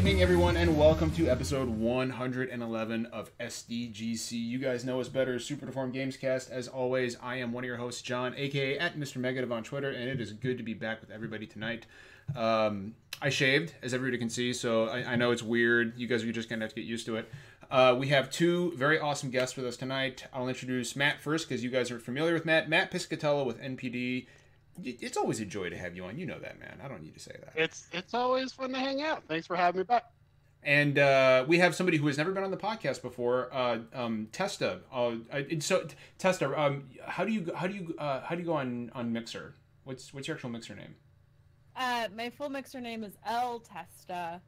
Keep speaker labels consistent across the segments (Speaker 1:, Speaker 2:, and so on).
Speaker 1: evening, everyone, and welcome to episode 111 of SDGC. You guys know us better, Super Deformed Gamescast. As always, I am one of your hosts, John, aka at Mr. Megative on Twitter, and it is good to be back with everybody tonight. I shaved, as everybody can see, so I know it's weird. You guys are just going to have to get used to it. We have two very awesome guests with us tonight. I'll introduce Matt first, because you guys are familiar with Matt. Matt Piscatella with NPD. It's always a joy to have you on. You know that, man. I don't need to say that.
Speaker 2: It's always fun to hang out. Thanks for having me back.
Speaker 1: And we have somebody who has never been on the podcast before, Testa. So Testa, how do you go on Mixer? What's your actual Mixer name?
Speaker 3: My full Mixer name is LTesta,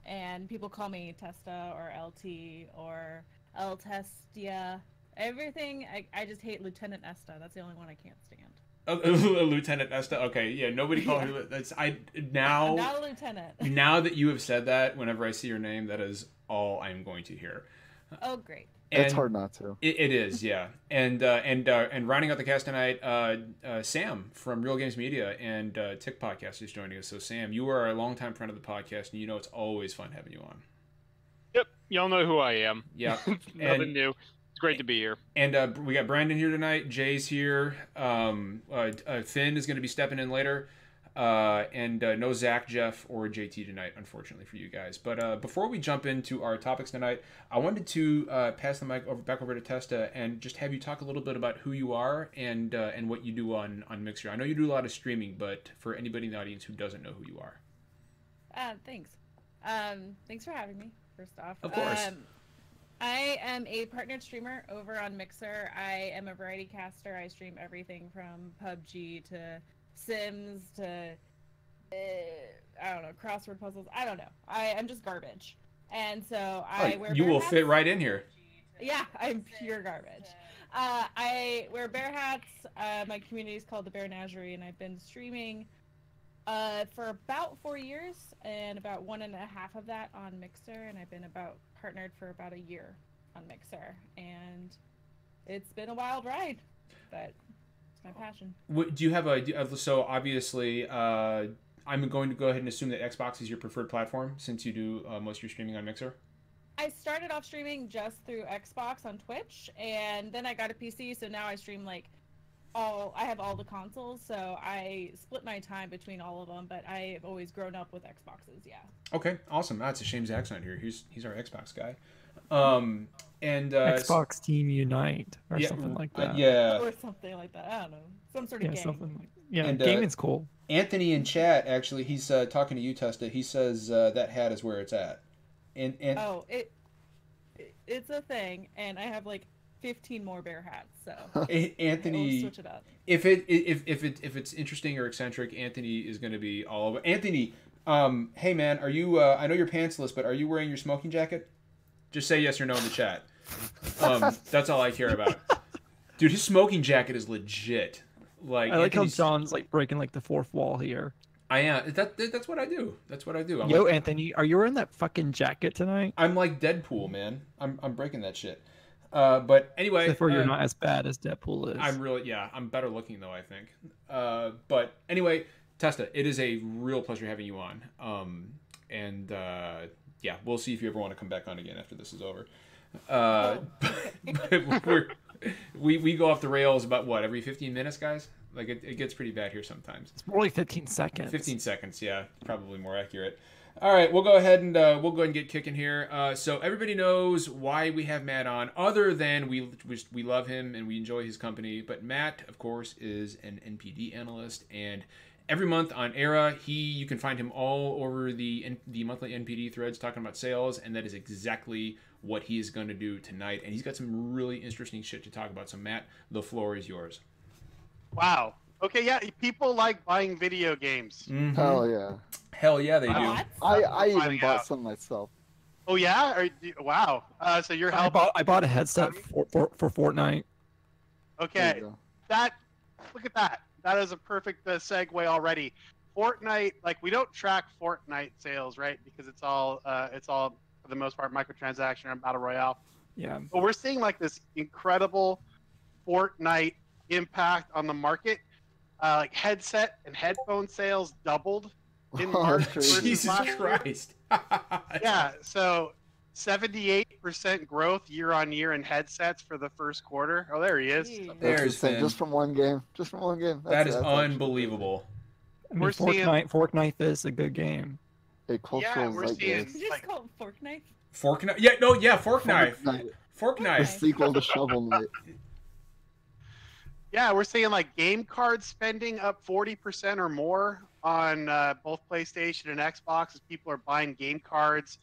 Speaker 3: and people call me Testa or LT or LTestia. Everything. I just hate Lieutenant Esta. That's the only one I can't stand.
Speaker 1: Lieutenant Esta. Okay, yeah. Nobody called her. That's now.
Speaker 3: Not a lieutenant.
Speaker 1: Now that you have said that, whenever I see your name, that is all I'm going to hear.
Speaker 3: Oh, great.
Speaker 1: And
Speaker 4: it's hard not to.
Speaker 1: It is, yeah. And rounding out the cast tonight, Sam from Real Games Media and Tick Podcast is joining us. So Sam, you are a longtime friend of the podcast, and you know it's always fun having you on.
Speaker 2: Yep, y'all know who I am.
Speaker 1: Yeah,
Speaker 2: Nothing new. It's great to be here.
Speaker 1: And we got Brandon here tonight. Jay's here. Finn is going to be stepping in later. And no Zach, Jeff, or JT tonight, unfortunately for you guys. But before we jump into our topics tonight, I wanted to pass the mic back over to Testa and just have you talk a little bit about who you are and what you do on Mixer. I know you do a lot of streaming, but for anybody in the audience who doesn't know who you are.
Speaker 3: Thanks. Thanks for having me, first off.
Speaker 1: Of course.
Speaker 3: I am a partnered streamer over on Mixer. I am a variety caster. I stream everything from PUBG to Sims to, I don't know, crossword puzzles. I don't know. I'm just garbage. And so I wear
Speaker 1: You
Speaker 3: bear
Speaker 1: will
Speaker 3: hats.
Speaker 1: fit right in here.
Speaker 3: Yeah, I'm pure garbage. I wear bear hats. My community is called the Bear Menagerie, and I've been streaming for about 4 years, and about 1.5 of that on Mixer, and I've been partnered for about a year on Mixer, and it's been a wild ride, but it's my passion.
Speaker 1: Do you have so obviously I'm going to go ahead and assume that Xbox is your preferred platform since you do most of your streaming on Mixer?
Speaker 3: I started off streaming just through Xbox on Twitch, and then I got a PC, so now I stream I have all the consoles, so I split my time between all of them, but I've always grown up with Xboxes, yeah.
Speaker 1: Okay, awesome. That's a shame Zach's not here. He's our Xbox guy. And
Speaker 4: Xbox Team Unite or something like that.
Speaker 1: Yeah.
Speaker 3: Or something like that. I don't know. Some sort of game.
Speaker 4: Something like
Speaker 1: And,
Speaker 4: gaming's cool.
Speaker 1: Anthony in chat, actually, he's talking to you, Testa. He says that hat is where it's at. And
Speaker 3: Oh, it's a thing, and I have 15 more bear hats, so
Speaker 1: Anthony,
Speaker 3: switch it up.
Speaker 1: If it's interesting or eccentric, Anthony is going to be all over. Anthony, hey man, are you? I know you're pantsless, but are you wearing your smoking jacket? Just say yes or no in the chat. That's all I care about. Dude, his smoking jacket is legit.
Speaker 4: I like how John's breaking the fourth wall here.
Speaker 1: I am. That's what I do. That's what I do.
Speaker 4: Yo, Anthony, are you wearing that fucking jacket tonight?
Speaker 1: I'm like Deadpool, man. I'm breaking that shit. But anyway,
Speaker 4: Except for you're not as bad as Deadpool is.
Speaker 1: I'm better looking though, I think. But anyway, Testa, it is a real pleasure having you on. Yeah, we'll see if you ever want to come back on again after this is over. But we go off the rails about every 15 minutes, guys? It gets pretty bad here sometimes.
Speaker 4: It's more like 15 seconds.
Speaker 1: 15 seconds, yeah, probably more accurate. All right, we'll go ahead and get kicking here. So everybody knows why we have Matt on, other than we love him and we enjoy his company. But Matt, of course, is an NPD analyst, and every month on Era, you can find him all over the monthly NPD threads talking about sales, and that is exactly what he is going to do tonight. And he's got some really interesting shit to talk about. So Matt, the floor is yours.
Speaker 2: Wow. Okay, yeah, people like buying video games.
Speaker 1: Mm-hmm.
Speaker 4: Hell yeah,
Speaker 1: they do.
Speaker 4: I even bought some myself.
Speaker 2: Oh yeah? Wow. So you're helping.
Speaker 4: I bought a headset for Fortnite.
Speaker 2: Okay. Look at that. That is a perfect segue already. Fortnite, we don't track Fortnite sales, right? Because it's all for the most part microtransaction and battle royale.
Speaker 4: Yeah.
Speaker 2: But we're seeing this incredible Fortnite impact on the market. Headset and headphone sales doubled in March versus
Speaker 1: Jesus
Speaker 2: last year.
Speaker 1: Christ.
Speaker 2: Yeah, so 78% growth year on year in headsets for the first quarter. Oh, there he is.
Speaker 3: Jeez.
Speaker 1: There's Finn.
Speaker 5: Just from one game. Just from one game.
Speaker 1: That is unbelievable.
Speaker 4: I mean,
Speaker 2: We're seeing-
Speaker 4: Fortnite is a good game.
Speaker 5: A cultural
Speaker 2: we're seeing-
Speaker 3: Did you just call it Fork Knife?
Speaker 1: Fork knife? Yeah, no, yeah, fork knife. Fork
Speaker 5: The
Speaker 1: knife.
Speaker 5: sequel to Shovel Knight.
Speaker 2: Yeah, we're seeing like game card spending up 40% or more on both PlayStation and Xbox as people are buying game cards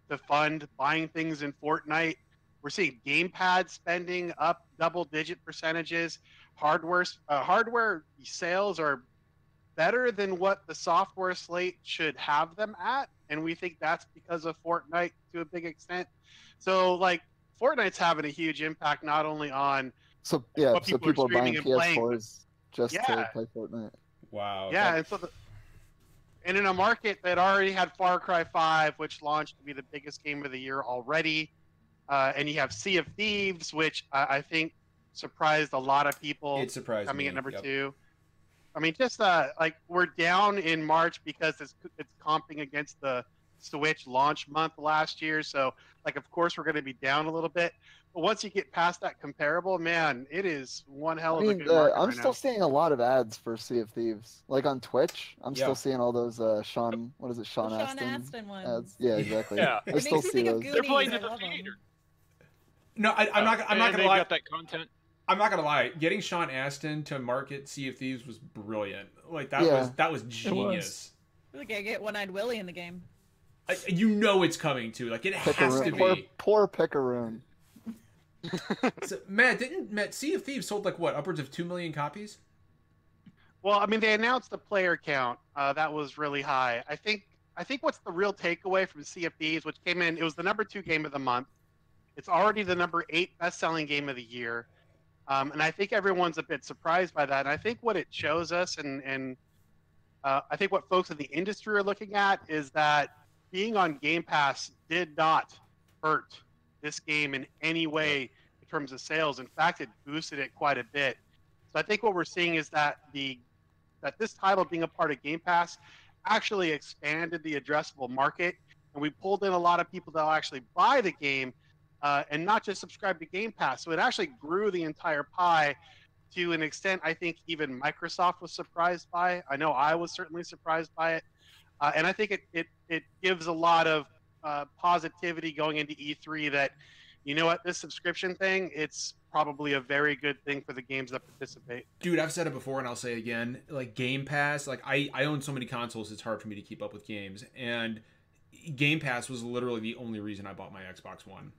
Speaker 2: to fund buying things in Fortnite. We're seeing gamepad spending up double-digit percentages. Hardware sales are better than what the software slate should have them at, and we think that's because of Fortnite to a big extent. So, like, Fortnite's having a huge impact not only on
Speaker 5: So
Speaker 2: what
Speaker 5: so
Speaker 2: people
Speaker 5: people
Speaker 2: are
Speaker 5: are buying
Speaker 2: streaming and playing,
Speaker 5: PS4s just
Speaker 2: Yeah.
Speaker 5: to play Fortnite.
Speaker 1: Wow.
Speaker 2: yeah,
Speaker 1: that-
Speaker 2: and in a market that already had Far Cry 5, which launched to be the biggest game of the year already, and you have Sea of Thieves, which I think surprised a lot of people.
Speaker 1: It surprised
Speaker 2: coming
Speaker 1: me.
Speaker 2: at number
Speaker 1: Yep.
Speaker 2: 2. I mean, just like we're down in March because it's comping against the Switch launch month last year. So, like, of course, we're going to be down a little bit. But once you get past that comparable, man, it is one hell
Speaker 5: I
Speaker 2: of a
Speaker 5: mean,
Speaker 2: good market
Speaker 5: I'm
Speaker 2: right
Speaker 5: still
Speaker 2: now.
Speaker 5: seeing a lot of ads for Sea of Thieves. Like on Twitch, I'm
Speaker 1: Yeah.
Speaker 5: still seeing all those Sean
Speaker 3: The
Speaker 5: Sean
Speaker 3: Sean
Speaker 5: Astin
Speaker 3: Astin ones.
Speaker 5: ads. Yeah, exactly.
Speaker 6: Yeah.
Speaker 5: I
Speaker 3: It
Speaker 5: still
Speaker 3: makes me
Speaker 5: see
Speaker 3: think of
Speaker 5: those.
Speaker 3: Goonies.
Speaker 6: They're playing
Speaker 3: I
Speaker 6: to the
Speaker 3: love 'em.
Speaker 6: theater.
Speaker 1: No, I'm not
Speaker 6: And
Speaker 1: gonna
Speaker 6: they've
Speaker 1: lie.
Speaker 6: got that content.
Speaker 1: I'm not gonna lie. Getting Sean Astin to market Sea of Thieves was brilliant. Like that
Speaker 5: Yeah.
Speaker 1: was genius.
Speaker 3: Look, I get One-Eyed Willie in the game.
Speaker 1: You know it's coming too. Like it has to
Speaker 5: Picaroon.
Speaker 1: be.
Speaker 5: Poor Picaroon.
Speaker 1: So, Matt, Sea of Thieves sold like what, upwards of 2 million copies?
Speaker 2: Well, I mean, they announced the player count. That was really high. I think what's the real takeaway from Sea of Thieves, which came in, it was the number 2 game of the month. It's already the number 8 best-selling game of the year. And I think everyone's a bit surprised by that. And I think what it shows us, and I think what folks in the industry are looking at, is that being on Game Pass did not hurt this game in any way in terms of sales. In fact, it boosted it quite a bit. So I think what we're seeing is that this title being a part of Game Pass actually expanded the addressable market, and we pulled in a lot of people that will actually buy the game and not just subscribe to Game Pass. So it actually grew the entire pie to an extent I think even Microsoft was surprised by. I know I was certainly surprised by it. And I think it gives a lot of positivity going into E3 that, you know what, this subscription thing, it's probably a very good thing for the games that participate.
Speaker 1: Dude, I've said it before and I'll say it again. Like Game Pass, like I own so many consoles, it's hard for me to keep up with games. And Game Pass was literally the only reason I bought my Xbox One.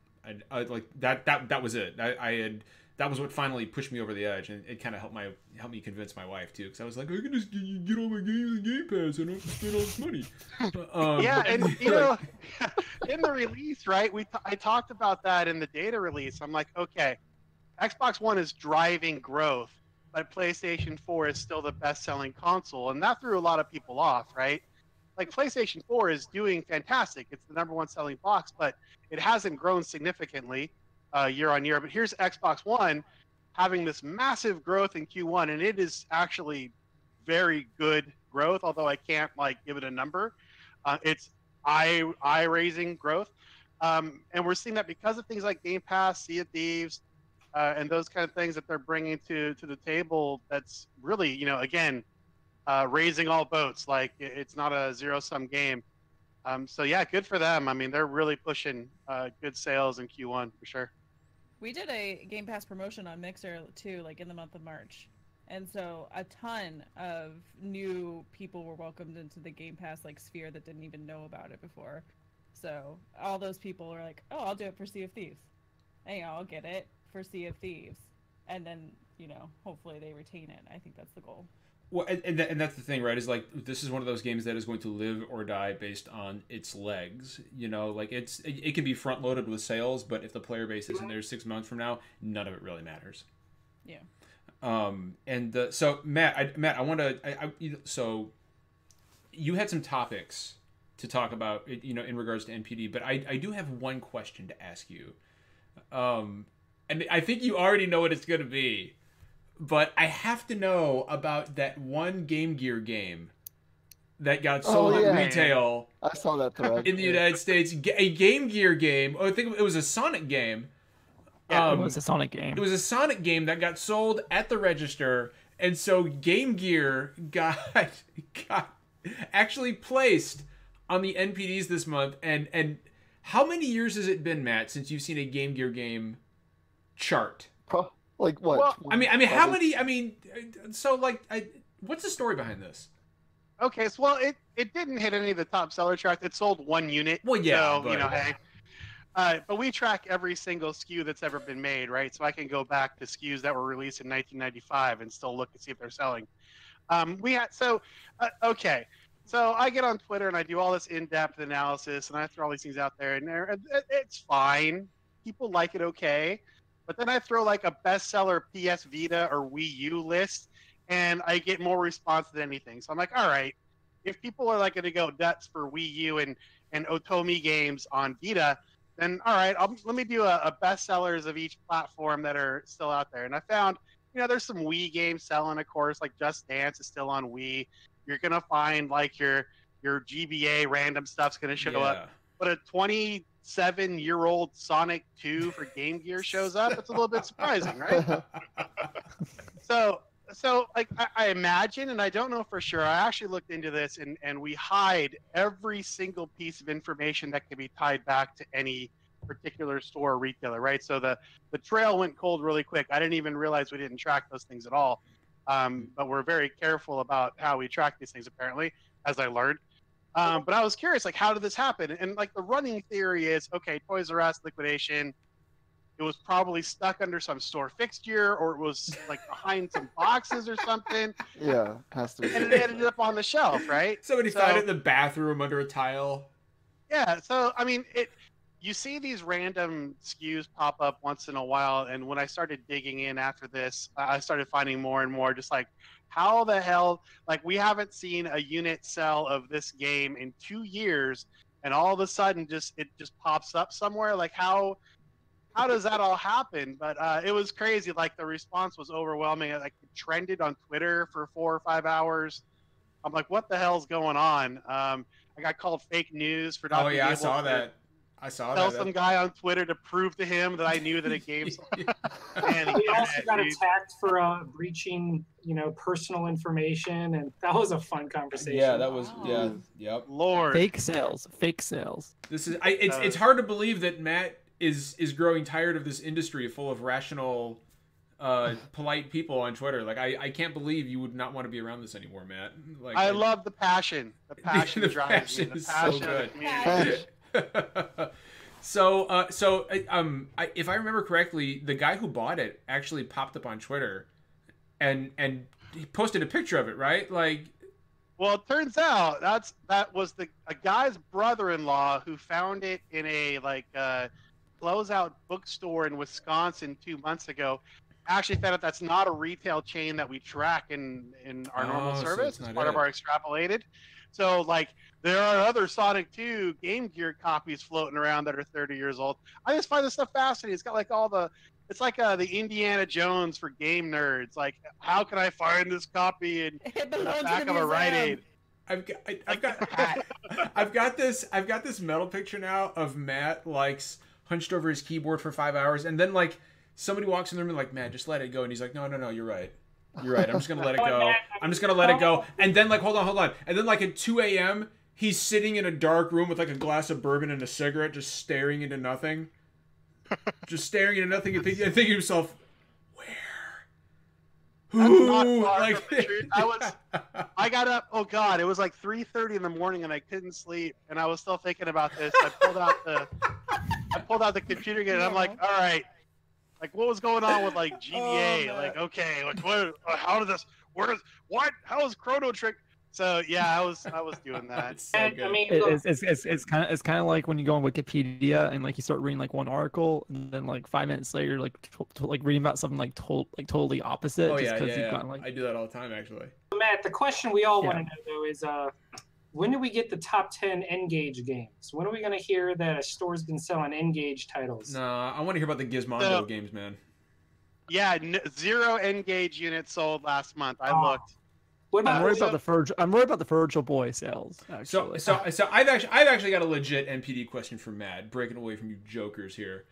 Speaker 1: I like that was it. That was what finally pushed me over the edge, and it kind of helped me convince my wife too, because I was like, I can just get all my games in Game Pass. I don't have to spend all this money.
Speaker 2: Yeah, and you know, in the release, right? I talked about that in the data release. I'm like, okay, Xbox One is driving growth, but PlayStation 4 is still the best-selling console, and that threw a lot of people off, right? Like PlayStation 4 is doing fantastic. It's the number 1 selling box, but it hasn't grown significantly year on year. But here's Xbox One having this massive growth in Q1, and it is actually very good growth, although I can't like give it a number. It's eye-raising growth. And we're seeing that because of things like Game Pass, Sea of Thieves, and those kind of things that they're bringing to the table. That's really, you know, again, raising all boats. Like it's not a zero-sum game. So yeah, good for them. I mean, they're really pushing good sales in Q1 for sure.
Speaker 3: We did a Game Pass promotion on Mixer too, like in the month of March. And so a ton of new people were welcomed into the Game Pass like sphere that didn't even know about it before. So all those people were like, oh, I'll do it for Sea of Thieves. And, you know, I'll get it for Sea of Thieves. And then, you know, hopefully they retain it. I think that's the goal.
Speaker 1: Well, and that's the thing, right? Is like this is one of those games that is going to live or die based on its legs. You know, like it can be front loaded with sales, but if the player base isn't there 6 months from now, none of it really matters.
Speaker 3: Yeah.
Speaker 1: So Matt, I want to. So you had some topics to talk about, you know, in regards to NPD, but I do have one question to ask you. And I think you already know what it's going to be. But I have to know about that one Game Gear game that got sold at retail.
Speaker 5: I saw that thread.
Speaker 1: In the United States, a Game Gear game. Oh, I think it was a Sonic game.
Speaker 4: Yeah, it was a Sonic game.
Speaker 1: It was a Sonic game that got sold at the register, and so Game Gear got actually placed on the NPDs this month. And how many years has it been, Matt, since you've seen a Game Gear game chart?
Speaker 5: Like what?
Speaker 2: Well,
Speaker 1: I mean, how many? I mean, so like, what's the story behind this?
Speaker 2: Okay, so well, it didn't hit any of the top seller charts. It sold 1 unit.
Speaker 1: Well, yeah,
Speaker 2: so,
Speaker 1: but...
Speaker 2: you know, hey. But we track every single SKU that's ever been made, right? So I can go back to SKUs that were released in 1995 and still look and see if they're selling. Okay. So I get on Twitter and I do all this in-depth analysis and I throw all these things out there, and it's fine. People like it, okay. But then I throw like a bestseller PS Vita or Wii U list, and I get more response than anything. So I'm like, all right, if people are like going to go nuts for Wii U and Otomi games on Vita, then all right, let me do a bestsellers of each platform that are still out there. And I found, there's some Wii games selling, of course, like Just Dance is still on Wii. You're going to find like your GBA random stuff's going to show up. But a 27-year-old Sonic 2 for Game Gear shows up, it's a little bit surprising, right? So like I imagine, and I don't know for sure, I actually looked into this, and we hide every single piece of information that can be tied back to any particular store or retailer, right? So the trail went cold really quick. I didn't even realize we didn't track those things at all. But we're very careful about how we track these things, apparently, as I learned. But I was curious, like, how did this happen? And like the running theory is, okay, Toys R Us liquidation. It was probably stuck under some store fixture, or it was like behind some boxes or something.
Speaker 5: Yeah, has to be.
Speaker 2: And it ended up on the shelf, right?
Speaker 1: Somebody found it in the bathroom under a tile.
Speaker 2: Yeah, so I mean, you see these random SKUs pop up once in a while, and when I started digging in after this, I started finding more and more, just like, how the hell, like, we haven't seen a unit sell of this game in 2 years, and all of a sudden it just pops up somewhere. Like, how does that all happen? But it was crazy. Like, the response was overwhelming. Like, it trended on Twitter for 4 or 5 hours. I'm like, what the hell's going on? I got called fake news for not being able
Speaker 1: I saw that.
Speaker 2: Tell some guy on Twitter to prove to him that I knew that a game's.
Speaker 6: And he also got attacked for breaching, personal information, and that was a fun conversation.
Speaker 1: Yeah, that was yep.
Speaker 2: Lord,
Speaker 4: fake sales.
Speaker 1: This is it's hard to believe that Matt is growing tired of this industry full of rational, polite people on Twitter. Like, I can't believe you would not want to be around this anymore, Matt. Like, I
Speaker 2: love the passion. The passion drives me. The passion
Speaker 1: so
Speaker 2: of the community.
Speaker 1: So if I remember correctly, the guy who bought it actually popped up on Twitter, and he posted a picture of it, right? Like,
Speaker 2: well, it turns out that was a guy's brother-in-law who found it in a closeout bookstore in Wisconsin 2 months ago. Actually found out that's not a retail chain that we track in our normal service. So it's part of our extrapolated. So, like, there are other Sonic 2 Game Gear copies floating around that are 30 years old. I just find this stuff fascinating. It's got like it's like the Indiana Jones for game nerds. Like, how can I find this copy in the back of a Rite Aid?
Speaker 1: I've got this metal picture now of Matt hunched over his keyboard for 5 hours, and then somebody walks in the room and like, just let it go, and he's like, no, you're right. You're right. I'm just gonna let it go. I'm just gonna let it go. And then hold on. And then at 2 a.m. he's sitting in a dark room with a glass of bourbon and a cigarette, just staring into nothing. Just staring into nothing and thinking to himself, where? Who?
Speaker 2: That's not far from the truth. I got up. Oh God, it was 3:30 in the morning, and I couldn't sleep, and I was still thinking about this. I pulled out the computer again, and I'm like, all right. What was going on with GBA? Okay, what? How did this? How is Chrono Trigger? So yeah, I was doing that.
Speaker 1: So I
Speaker 4: mean, it's kind of like when you go on Wikipedia and you start reading one article, and then 5 minutes later, reading about something totally opposite.
Speaker 1: Oh
Speaker 4: just
Speaker 1: yeah. I do that all the time, actually.
Speaker 6: Matt, the question we all want to know though is, when do we get the top 10 N-Gage games? When are we going to hear that a store's been selling N-Gage titles?
Speaker 1: No, I want to hear about the Gizmondo games, man.
Speaker 2: Yeah, 0 N-Gage units sold last month. I looked.
Speaker 6: What
Speaker 4: I'm
Speaker 6: about
Speaker 4: worried about the Virtual Boy sales. Actually.
Speaker 1: So I've actually got a legit NPD question for Matt, breaking away from you jokers here.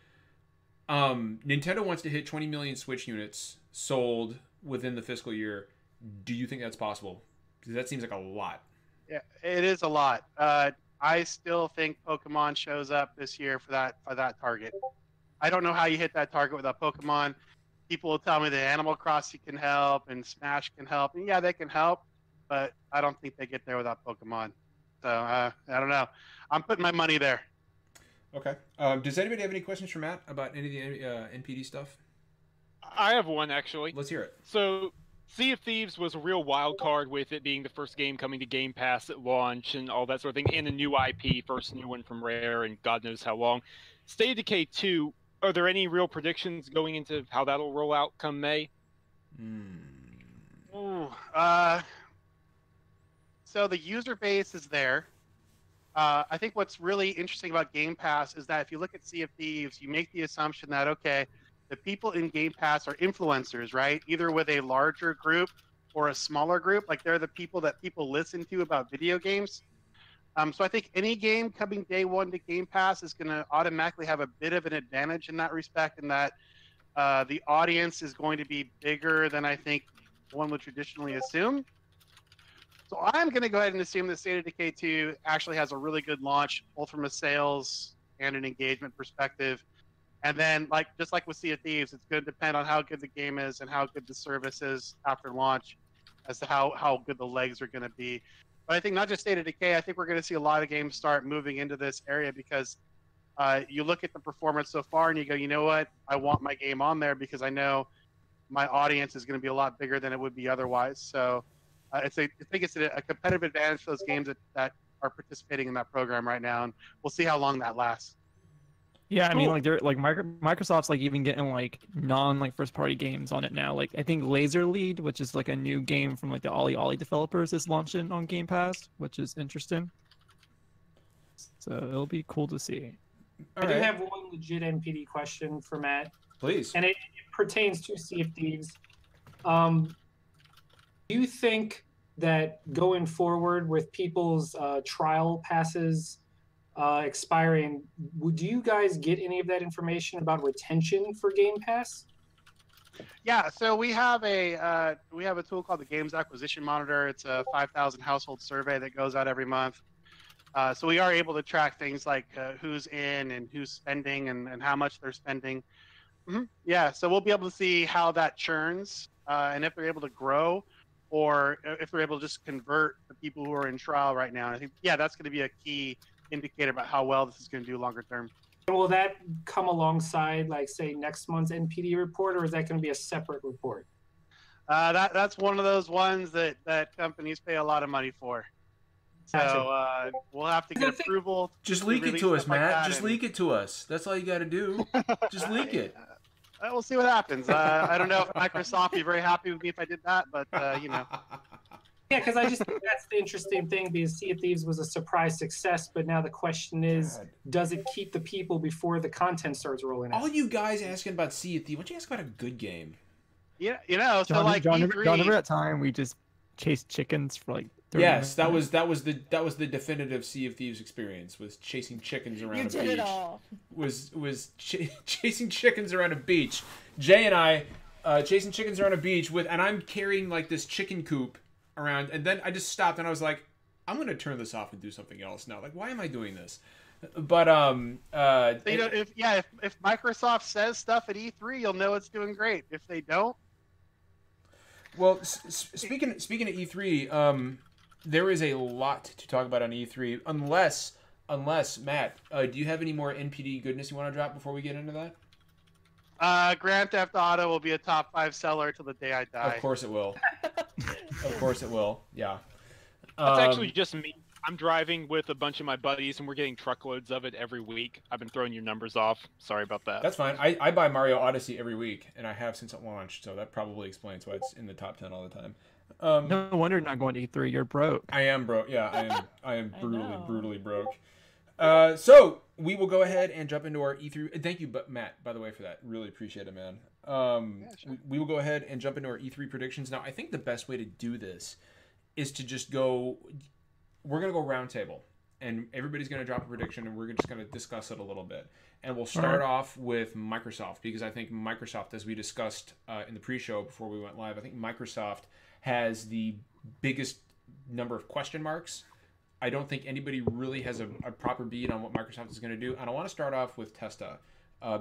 Speaker 1: Nintendo wants to hit 20 million Switch units sold within the fiscal year. Do you think that's possible? Because that seems like a lot.
Speaker 2: Yeah, it is a lot. I still think Pokemon shows up this year for that target. I don't know how you hit that target without Pokemon. People will tell me that Animal Crossing can help and Smash can help, and yeah, they can help, but I don't think they get there without Pokemon. So I don't know. I'm putting my money there.
Speaker 1: Okay. Does anybody have any questions for Matt about any of the NPD stuff?
Speaker 7: I have one, actually.
Speaker 1: Let's hear it.
Speaker 7: So, Sea of Thieves was a real wild card with it being the first game coming to Game Pass at launch and all that sort of thing, and a new IP, first new one from Rare, and God knows how long. State of Decay 2, are there any real predictions going into how that'll roll out come May?
Speaker 2: Ooh, so the user base is there. I think what's really interesting about Game Pass is that if you look at Sea of Thieves, you make the assumption that, okay, the people in Game Pass are influencers, right? Either with a larger group or a smaller group. Like they're the people that people listen to about video games. So I think any game coming day one to Game Pass is going to automatically have a bit of an advantage in that respect, in that the audience is going to be bigger than I think one would traditionally assume. So I'm going to go ahead and assume that State of Decay 2 actually has a really good launch, both from a sales and an engagement perspective. And then, just like with Sea of Thieves, it's going to depend on how good the game is and how good the service is after launch as to how good the legs are going to be. But I think not just State of Decay, I think we're going to see a lot of games start moving into this area because you look at the performance so far and you go, you know what? I want my game on there because I know my audience is going to be a lot bigger than it would be otherwise. So I think it's a competitive advantage for those games that are participating in that program right now, and we'll see how long that lasts.
Speaker 4: Yeah, I mean, they're Microsoft's even getting non first party games on it now. I think Laser Lead, which is a new game from the Ollie developers, is launching on Game Pass, which is interesting. So it'll be cool to see.
Speaker 6: I do have one legit NPD question for Matt.
Speaker 1: Please.
Speaker 6: And it pertains to Sea of Thieves. Do you think that going forward with people's trial passes expiring, do you guys get any of that information about retention for Game Pass?
Speaker 2: Yeah, so we have a tool called the Games Acquisition Monitor. It's a 5,000 household survey that goes out every month. So we are able to track things like who's in and who's spending and how much they're spending. Mm-hmm. Yeah, so we'll be able to see how that churns and if they're able to grow or if they're able to just convert the people who are in trial right now. And I think, that's going to be a key indicator about how well this is going to do longer term.
Speaker 6: And will that come alongside, say, next month's NPD report, or is that going to be a separate report?
Speaker 2: That's one of those ones that companies pay a lot of money for. So we'll have to get approval.
Speaker 1: Just leak it to us, Matt. Just leak it to us. That's all you got to do. Just leak it.
Speaker 2: We'll see what happens. I don't know if Microsoft would be very happy with me if I did that, but
Speaker 6: Yeah, because I just think that's the interesting thing, because Sea of Thieves was a surprise success, but now the question is, does it keep the people before the content starts rolling out?
Speaker 1: All you guys asking about Sea of Thieves, why don't you ask about a good game?
Speaker 2: Yeah, so
Speaker 4: John,
Speaker 2: E3...
Speaker 4: remember that time we just chased chickens for 30
Speaker 1: Yes,
Speaker 4: minutes?
Speaker 1: that was the definitive Sea of Thieves experience, was chasing chickens around a beach.
Speaker 3: You did it all.
Speaker 1: Was chasing chickens around a beach. Jay and I chasing chickens around a beach and I'm carrying this chicken coop around, and then I just stopped and I was like, I'm gonna turn this off and do something else now. Why am I doing this? But
Speaker 2: if Microsoft says stuff at E3, you'll know it's doing great. If they don't,
Speaker 1: well, speaking of E3, there is a lot to talk about on E3. Unless Matt, do you have any more NPD goodness you want to drop before we get into that?
Speaker 2: Grand Theft Auto will be a top 5 seller till the day I die.
Speaker 1: Of course it will. Of course it will. Yeah.
Speaker 7: That's actually just me. I'm driving with a bunch of my buddies, and we're getting truckloads of it every week. I've been throwing your numbers off. Sorry about that.
Speaker 1: That's fine. I buy Mario Odyssey every week, and I have since it launched, so that probably explains why it's in the top 10 all the time.
Speaker 4: No wonder you're not going to E3. You're broke.
Speaker 1: I am broke. Yeah, I am brutally broke. So we will go ahead and jump into our E3. Thank you, Matt, by the way, for that. Really appreciate it, man.
Speaker 2: Sure.
Speaker 1: We will go ahead and jump into our E3 predictions. Now, I think the best way to do this is to just go. We're gonna go round table, and everybody's gonna drop a prediction, and we're just gonna discuss it a little bit. And we'll start off with Microsoft, because I think Microsoft, as we discussed in the pre-show before we went live, I think Microsoft has the biggest number of question marks. I don't think anybody really has a proper beat on what Microsoft is going to do. And I want to start off with Testa,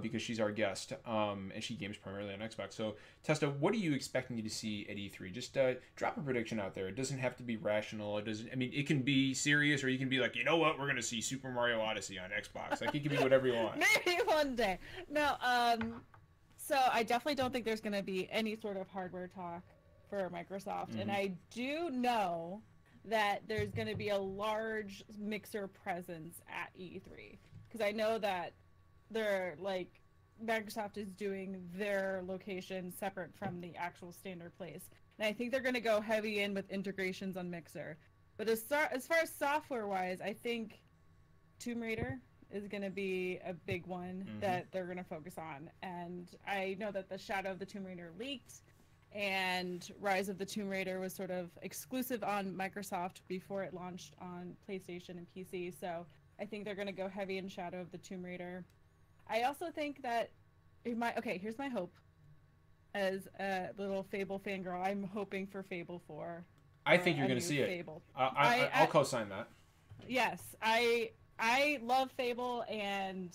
Speaker 1: because she's our guest, and she games primarily on Xbox. So, Testa, what are you expecting to see at E3? Just drop a prediction out there. It doesn't have to be rational. It doesn't. I mean, it can be serious, or you can be like, you know what, we're going to see Super Mario Odyssey on Xbox. Like, it can be whatever you want.
Speaker 3: Maybe one day. No. So I definitely don't think there's going to be any sort of hardware talk for Microsoft, and I do know that there's going to be a large Mixer presence at E3, because I know that they're like Microsoft is doing their location separate from the actual standard place, and I think they're going to go heavy in with integrations on Mixer. But as far as software wise, I think Tomb Raider is going to be a big one that they're going to focus on, and I know that the Shadow of the Tomb Raider leaked, and Rise of the Tomb Raider was sort of exclusive on Microsoft before it launched on PlayStation and PC, so I think they're going to go heavy in Shadow of the Tomb Raider. I also think that here's my hope. As a little Fable fangirl, I'm hoping for Fable 4.
Speaker 1: I think you're going to see it.
Speaker 3: Fable.
Speaker 1: I'll co-sign that.
Speaker 3: Yes, I love Fable, and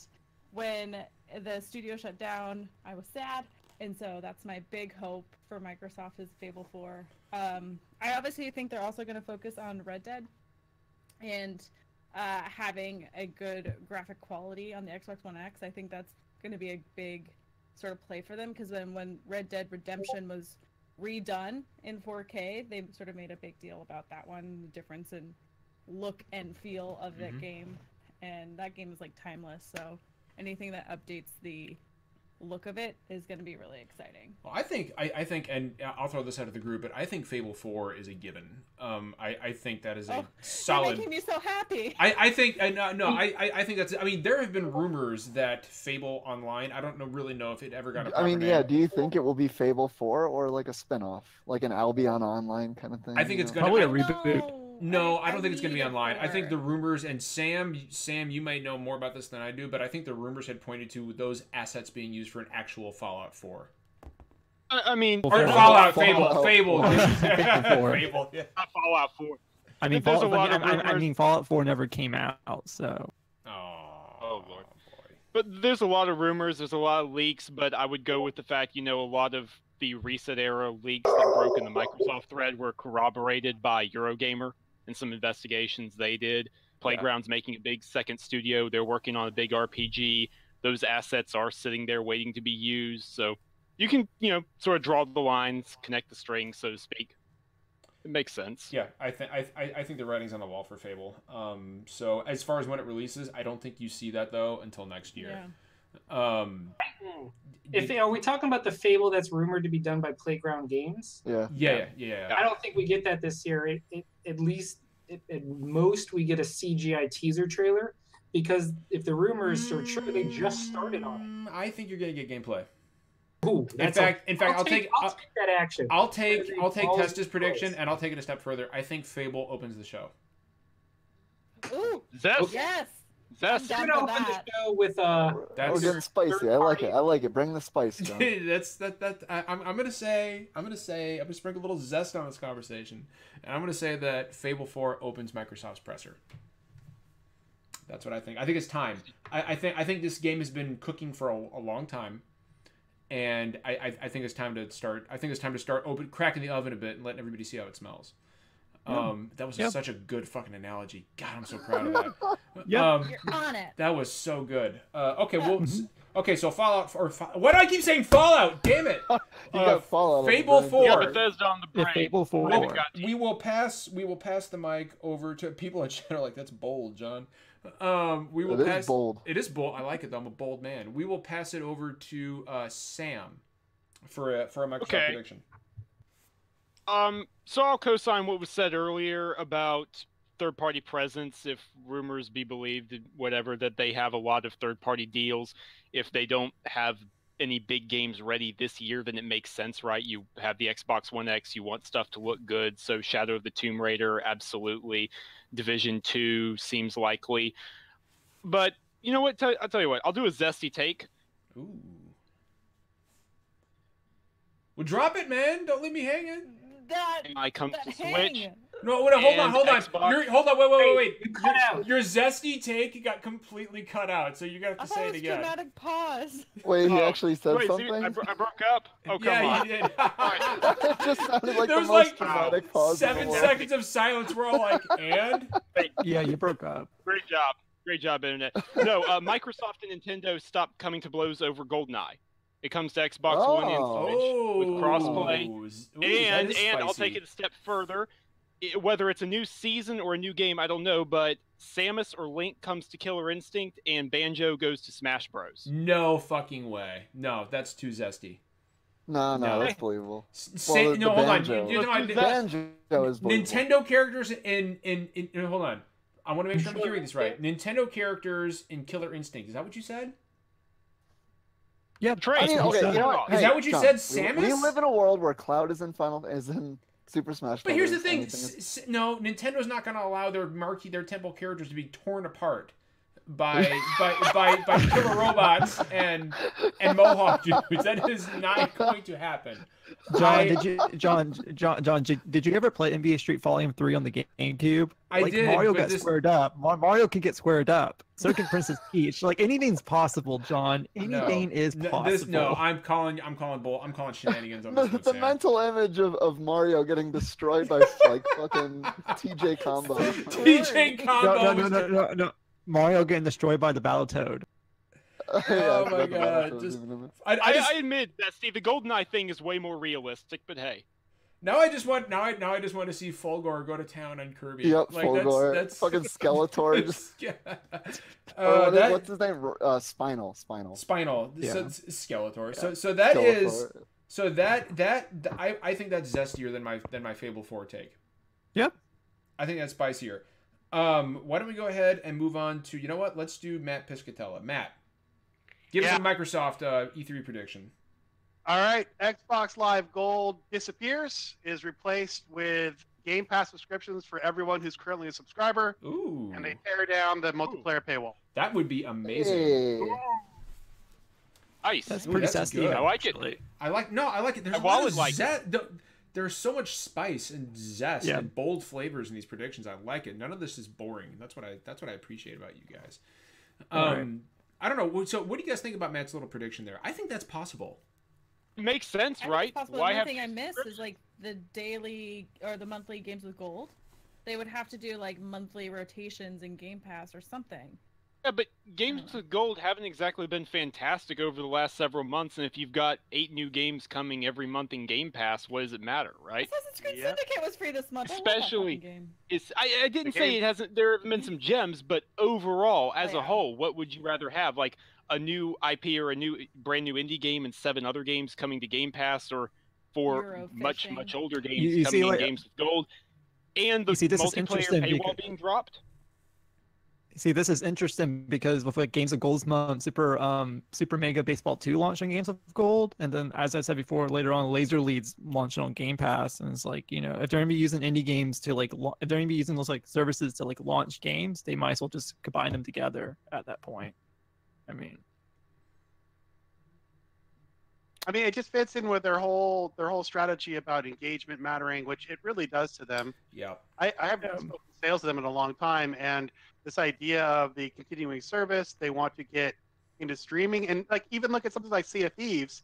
Speaker 3: when the studio shut down, I was sad. And so that's my big hope for Microsoft is Fable 4. I obviously think they're also going to focus on Red Dead and having a good graphic quality on the Xbox One X. I think that's going to be a big sort of play for them, because when Red Dead Redemption was redone in 4K, they sort of made a big deal about that one, the difference in look and feel of that game. And that game is like timeless, so anything that updates the look of it is going to be really exciting.
Speaker 1: Well, I think, and I'll throw this out of the group, but I think Fable 4 is a given. I think that is a solid.
Speaker 3: You're making me so happy.
Speaker 1: I think I think that's. I mean, there have been rumors that Fable Online. I don't really know if it ever got a proper name.
Speaker 5: Yeah. Do you think it will be Fable 4 or like a spinoff, like an Albion Online kind of thing?
Speaker 1: I think it's going
Speaker 4: probably
Speaker 1: to
Speaker 4: a reboot.
Speaker 1: No, I don't think it's going to be online. I think the rumors, and Sam, you might know more about this than I do, but I think the rumors had pointed to those assets being used for an actual Fallout 4.
Speaker 7: I mean,
Speaker 1: or Fallout, Fable.
Speaker 7: Fable, yeah. Not Fallout 4.
Speaker 4: I mean, Fallout 4 never came out, so.
Speaker 7: Oh Lord. But there's a lot of rumors, there's a lot of leaks, but I would go with the fact, a lot of the Reset era leaks that broke in the Microsoft thread were corroborated by Eurogamer and some investigations they did. Playground's making a big second studio. They're working on a big RPG. Those assets are sitting there waiting to be used. So you can, sort of draw the lines, connect the strings, so to speak. It makes sense.
Speaker 1: Yeah, I think the writing's on the wall for Fable. So as far as when it releases, I don't think you see that though until next year.
Speaker 3: Yeah.
Speaker 6: Are we talking about the Fable that's rumored to be done by Playground Games?
Speaker 1: Yeah.
Speaker 6: I don't think we get that this year. At most we get a CGI teaser trailer, because if the rumors are true, they just started on it.
Speaker 1: I think you're gonna get gameplay.
Speaker 6: Ooh,
Speaker 1: in fact, I'll take
Speaker 6: that action.
Speaker 1: I'll take Testa's prediction, and I'll take it a step further. I think Fable opens the show.
Speaker 3: Ooh, yes.
Speaker 6: That's open the show with
Speaker 5: get spicy. I like it. Bring the spice, John.
Speaker 1: I'm gonna sprinkle a little zest on this conversation, and I'm gonna say that Fable 4 opens Microsoft's presser. That's what I think. I think it's time. I think this game has been cooking for a long time, and I think it's time to start. I think it's time to start cracking the oven a bit and letting everybody see how it smells. That was such a good fucking analogy. God, I'm so proud of that.
Speaker 3: You're on it.
Speaker 1: That was so good. So Fallout, why do I keep saying Fallout? Damn it!
Speaker 5: You got Fallout.
Speaker 1: Fable 4.
Speaker 7: Yeah, Bethesda on the brain.
Speaker 4: Fable 4.
Speaker 1: We will pass the mic over to people in chat. Are like, that's bold, John. We will pass.
Speaker 5: Is bold.
Speaker 1: It is bold. I like it though. I'm a bold man. We will pass it over to Sam for a Microsoft prediction.
Speaker 7: So I'll co-sign what was said earlier about third-party presence, if rumors be believed, whatever, that they have a lot of third-party deals. If they don't have any big games ready this year, then it makes sense, right? You have the Xbox One X, you want stuff to look good. So Shadow of the Tomb Raider, absolutely. Division 2 seems likely. But you know what? I'll tell you what. I'll do a zesty take.
Speaker 1: Ooh. Well, drop it, man. Don't leave me hanging.
Speaker 7: I come to Switch.
Speaker 1: No, wait, hold on. Hold on, wait.
Speaker 6: Cut
Speaker 1: your zesty take got completely cut out, so you got to say it again.
Speaker 3: Dramatic pause.
Speaker 5: Wait, he actually said something?
Speaker 7: I broke up? Oh, come
Speaker 1: yeah,
Speaker 7: on.
Speaker 1: You did.
Speaker 5: It just sounded like
Speaker 1: there
Speaker 5: the
Speaker 1: was
Speaker 5: most dramatic pause.
Speaker 1: 7 seconds of silence. We're all like, and?
Speaker 4: Yeah, you broke up.
Speaker 7: Great job. Great job, Internet. No, Microsoft and Nintendo stopped coming to blows over GoldenEye. It comes to Xbox One and Switch with crossplay. And I'll take it a step further. Whether it's a new season or a new game, I don't know, but Samus or Link comes to Killer Instinct and Banjo goes to Smash Bros.
Speaker 1: No fucking way. No, that's too zesty.
Speaker 5: No, that's believable.
Speaker 1: Hold on.
Speaker 5: Banjo is believable.
Speaker 1: Nintendo characters in hold on. I want to make sure I'm hearing this right. Nintendo characters in Killer Instinct. Is that what you said?
Speaker 4: Yeah,
Speaker 5: I mean, okay, you know what?
Speaker 1: Is that what you said, Samus?
Speaker 5: We live in a world where Cloud is in Super Smash Bros.
Speaker 1: But here's the thing: no, Nintendo's not going to allow their temple characters to be torn apart by killer robots and Mohawk dudes. That is not going to happen.
Speaker 4: John, did you ever play NBA Street Volume 3 on the GameCube?
Speaker 1: I did.
Speaker 4: Mario got squared up. Mario can get squared up. So can Princess Peach. Like, anything's possible, John. Anything is possible.
Speaker 1: I'm calling shenanigans on this one,
Speaker 5: the mental image of Mario getting destroyed by like fucking TJ Combo.
Speaker 1: TJ Combo.
Speaker 4: No. Mario getting destroyed by the Battletoad.
Speaker 1: Oh my god!
Speaker 7: I admit that, Steve. The GoldenEye thing is way more realistic, but hey.
Speaker 1: Now I just want to see Fulgore go to town on Kirby.
Speaker 5: Yep,
Speaker 1: like,
Speaker 5: Fulgore.
Speaker 1: That's
Speaker 5: fucking Skeletor. What's his name? Spinal.
Speaker 1: Yeah. So Skeletor.
Speaker 5: Yeah.
Speaker 1: So that
Speaker 5: Skeletor.
Speaker 1: is. So that I think that's zestier than my Fable 4 take.
Speaker 4: Yep.
Speaker 1: I think that's spicier. Why don't we go ahead and move on to, you know what? Let's do Matt Piscatella. Matt, give us a Microsoft E3 prediction.
Speaker 2: All right, Xbox Live Gold disappears, is replaced with Game Pass subscriptions for everyone who's currently a subscriber.
Speaker 1: Ooh.
Speaker 2: And they tear down the multiplayer paywall.
Speaker 1: That would be amazing.
Speaker 5: Hey.
Speaker 7: Nice.
Speaker 4: That's pretty zesty.
Speaker 7: I like it.
Speaker 1: I like it. There's a lot of there's so much spice and zest and bold flavors in these predictions. I like it. None of this is boring. That's what I appreciate about you guys. I don't know. So what do you guys think about Matt's little prediction there? I think that's possible.
Speaker 7: It makes sense, right?
Speaker 3: The only thing I miss is like the daily or the monthly games with gold. They would have to do like monthly rotations in Game Pass or something.
Speaker 7: Yeah, but games with gold haven't exactly been fantastic over the last several months, and if you've got 8 new games coming every month in Game Pass, what does it matter, right?
Speaker 3: Assassin's Creed Syndicate was free this month.
Speaker 7: Especially, I didn't say it hasn't. There have been some gems, but overall, as a whole, what would you rather have? Like a new IP or a brand new indie game and 7 other games coming to Game Pass, or 4 much older games coming in games with gold, and the multiplayer paywall being dropped?
Speaker 4: See, this is interesting because with like Games of Gold's month, Super Mega Baseball 2 launched on Games of Gold, and then as I said before, later on Laser Leads launched on Game Pass, and it's like, you know, if they're gonna be using indie games to like, if they're gonna be using those like services to like launch games, they might as well just combine them together at that point. I mean,
Speaker 2: it just fits in with their whole strategy about engagement mattering, which it really does to them.
Speaker 1: Yeah,
Speaker 2: I haven't spoken sales to them in a long time, and this idea of the continuing service, they want to get into streaming, and like even look at something like Sea of Thieves.